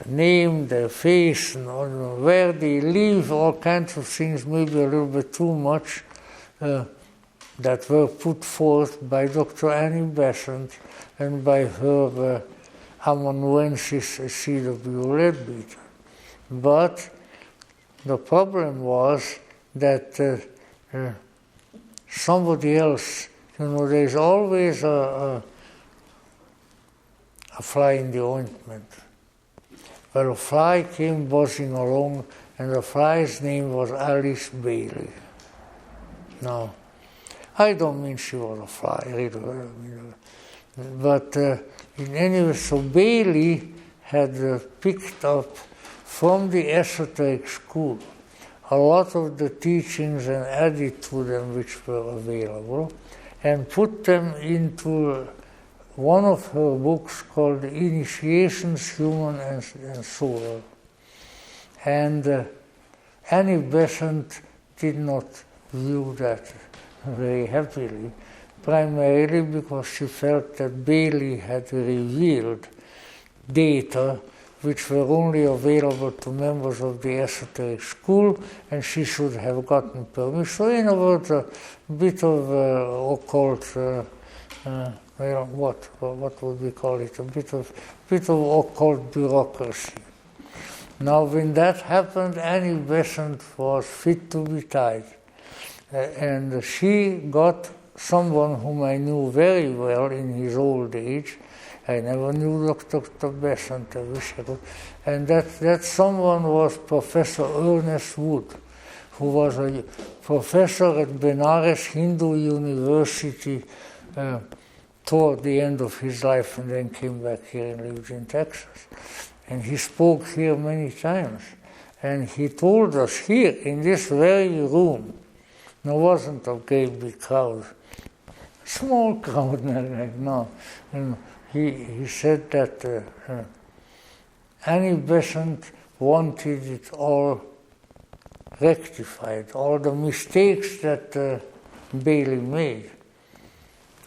name, their face, and where they live, all kinds of things, maybe a little bit too much, that were put forth by Dr. Annie Besant and by her amanuensis C.W. Leadbeater. But the problem was that somebody else, there's always a a fly in the ointment. Well, a fly came buzzing along, and the fly's name was Alice Bailey. Now, I don't mean she was a fly, really, but in any way, so Bailey had picked up from the esoteric school a lot of the teachings and added to them which were available, and put them into one of her books called Initiations, Human and Solar. And Annie Besant did not view that very happily, primarily because she felt that Bailey had revealed data which were only available to members of the esoteric school, and she should have gotten permission. So in other words, a bit of occult, what would we call it? A bit of occult bureaucracy. Now, when that happened, Annie Besant was fit to be tied, and she got someone whom I knew very well in his old age. I never knew Dr. Besant, I wish I could. And that someone was Professor Ernest Wood, who was a professor at Benares Hindu University toward the end of his life, and then came back here and lived in Texas. And he spoke here many times. And he told us here, in this very room, there wasn't a great big crowd, small crowd, no. And he said that Annie Besant wanted it all rectified, all the mistakes that Bailey made.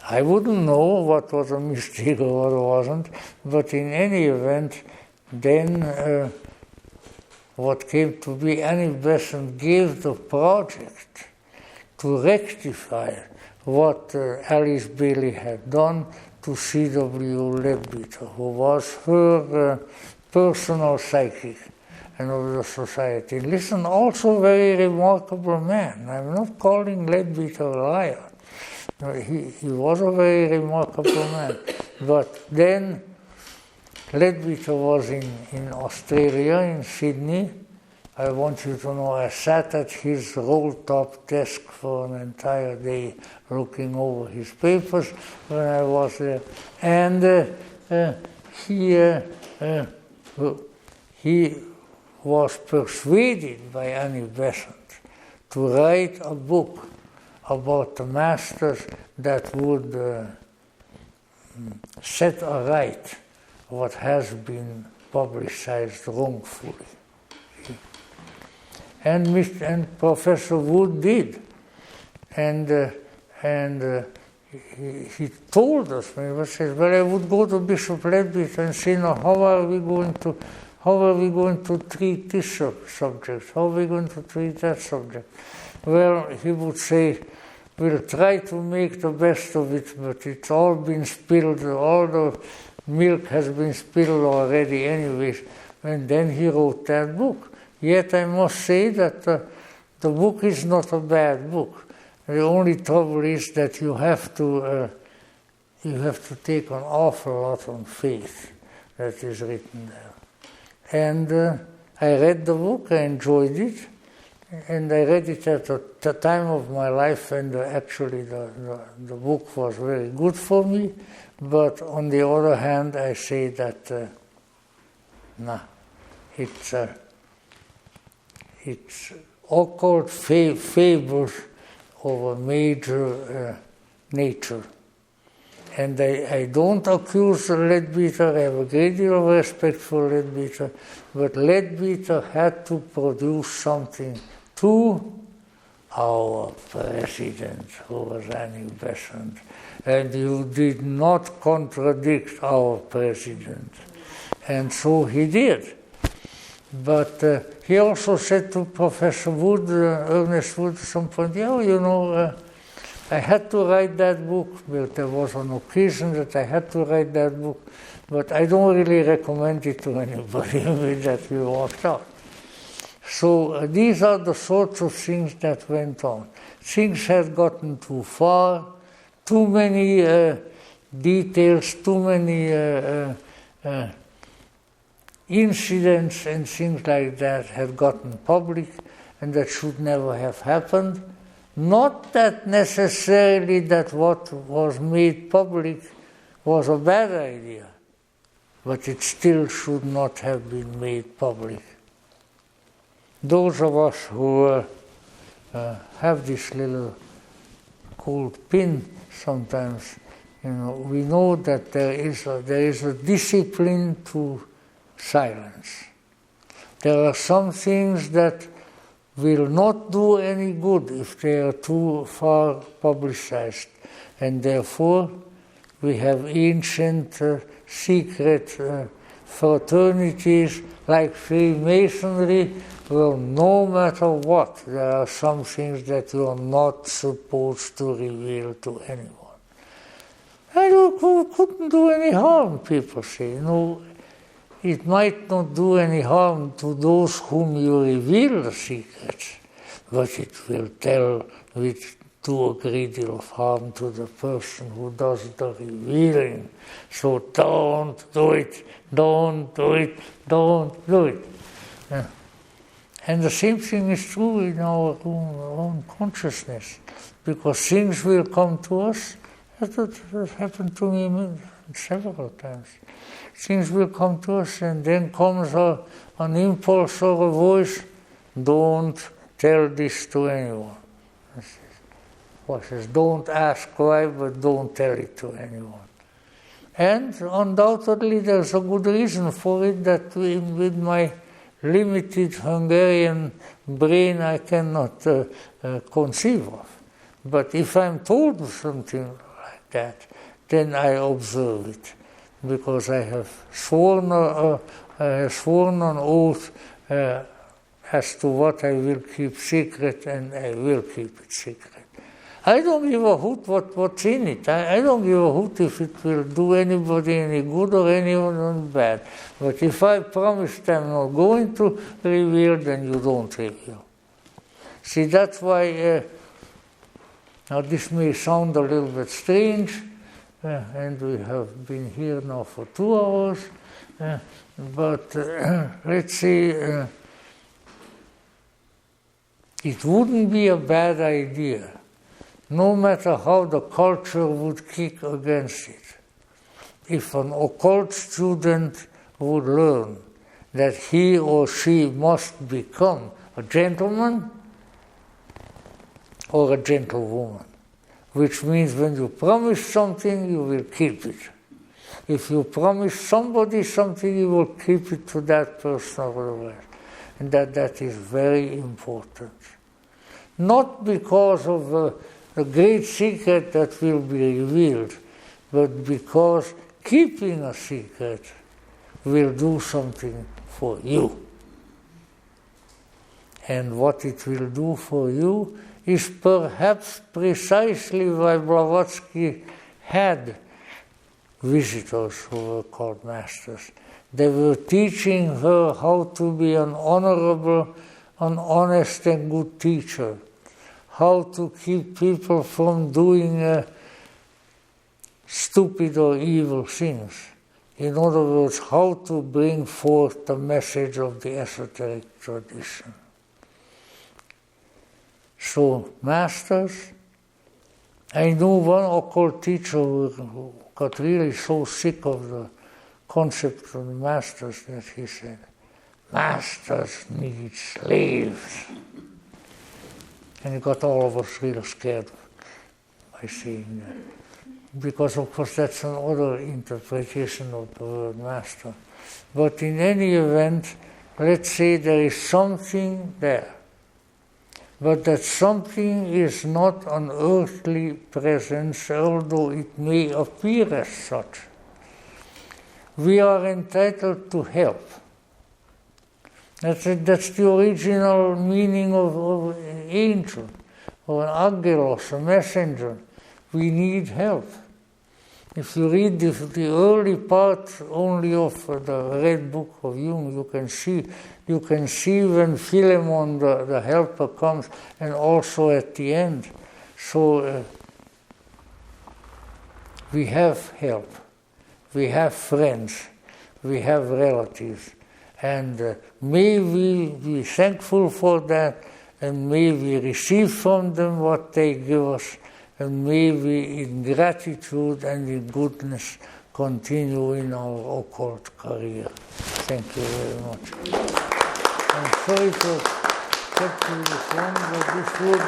I wouldn't know what was a mistake or what wasn't, but in any event, then what came to be, Annie Besant gave the project to rectify what Alice Bailey had done to C.W. Leadbeater, who was her personal psychic and of the society. Listen, also very remarkable man. I'm not calling Leadbeater a liar. He was a very remarkable man. But then Leadbeater was in Australia, in Sydney. I want you to know I sat at his roll-top desk for an entire day looking over his papers when I was there. And he was persuaded by Annie Besant to write a book about the masters that would set aright what has been publicized wrongfully. And Professor Wood did. And he told us, when he said, well, I would go to Bishop Leadbeater and say, now, how are we going to treat this subject? How are we going to treat that subject? Well, he would say, we'll try to make the best of it, but it's all been spilled, all the milk has been spilled already anyways. And then he wrote that book. Yet I must say that the book is not a bad book. The only trouble is that you have to take an awful lot on faith that is written there. And I read the book, I enjoyed it, and I read it at the time of my life, and actually the book was very good for me. But on the other hand, I say that it's occult fables of a major nature. And I don't accuse Leadbeater, I have a great deal of respect for Leadbeater, but Leadbeater had to produce something to our president, who was Annie Besant. And you did not contradict our president. And so he did. But he also said to Professor Wood, Ernest Wood, at some point, I had to write that book. Well, there was an occasion that I had to write that book, but I don't really recommend it to anybody. With that we walked out. So these are the sorts of things that went on. Things had gotten too far, too many details, too many incidents and things like that have gotten public and that should never have happened. Not that necessarily that what was made public was a bad idea, but it still should not have been made public. Those of us who have this little cold pin sometimes, we know that there is a discipline to silence. There are some things that will not do any good if they are too far publicized, and therefore we have ancient secret fraternities like Freemasonry, where no matter what, there are some things that you are not supposed to reveal to anyone. And it couldn't do any harm, people say. It might not do any harm to those whom you reveal the secrets, but it will do a great deal of harm to the person who does the revealing. So don't do it, don't do it, don't do it. And the same thing is true in our own consciousness, because things will come to us. That happened to me several times. Things will come to us, and then comes an impulse or a voice, don't tell this to anyone. What says, don't ask why, but don't tell it to anyone. And undoubtedly there's a good reason for it, that with my limited Hungarian brain I cannot conceive of. But if I'm told something like that, then I observe it, because I have sworn an oath as to what I will keep secret, and I will keep it secret. I don't give a hoot what's in it. I don't give a hoot if it will do anybody any good or anyone bad. But if I promise I'm not going to reveal, then you don't reveal. See, that's why, now this may sound a little bit strange, and we have been here now for 2 hours, but let's say it wouldn't be a bad idea, no matter how the culture would kick against it, if an occult student would learn that he or she must become a gentleman or a gentlewoman, which means when you promise something, you will keep it. If you promise somebody something, you will keep it to that person or otherwise. And that is very important. Not because of a great secret that will be revealed, but because keeping a secret will do something for you. And what it will do for you is perhaps precisely why Blavatsky had visitors who were called masters. They were teaching her how to be an honorable, an honest and good teacher, how to keep people from doing stupid or evil things. In other words, how to bring forth the message of the esoteric tradition. So, masters, I knew one occult teacher who got really so sick of the concept of the masters that he said, masters need slaves. And he got all of us really scared by saying that. Because, of course, that's another interpretation of the word master. But in any event, let's say there is something there. But that something is not an earthly presence, although it may appear as such. We are entitled to help. That's the original meaning of angel, or an angelos, a messenger. We need help. If you read the early part only of the Red Book of Jung, you can see when Philemon, the helper, comes, and also at the end. So we have help, we have friends, we have relatives. And may we be thankful for that, and may we receive from them what they give us, and may we in gratitude and in goodness continue in our occult career. Thank you very much. I'm sorry to keep you this long, but this would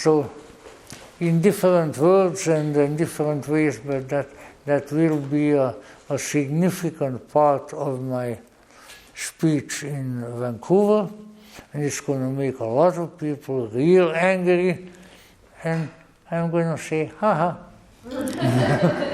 so in different words and in different ways, but that will be a significant part of my speech in Vancouver, and it's going to make a lot of people real angry, and I'm going to say, ha ha.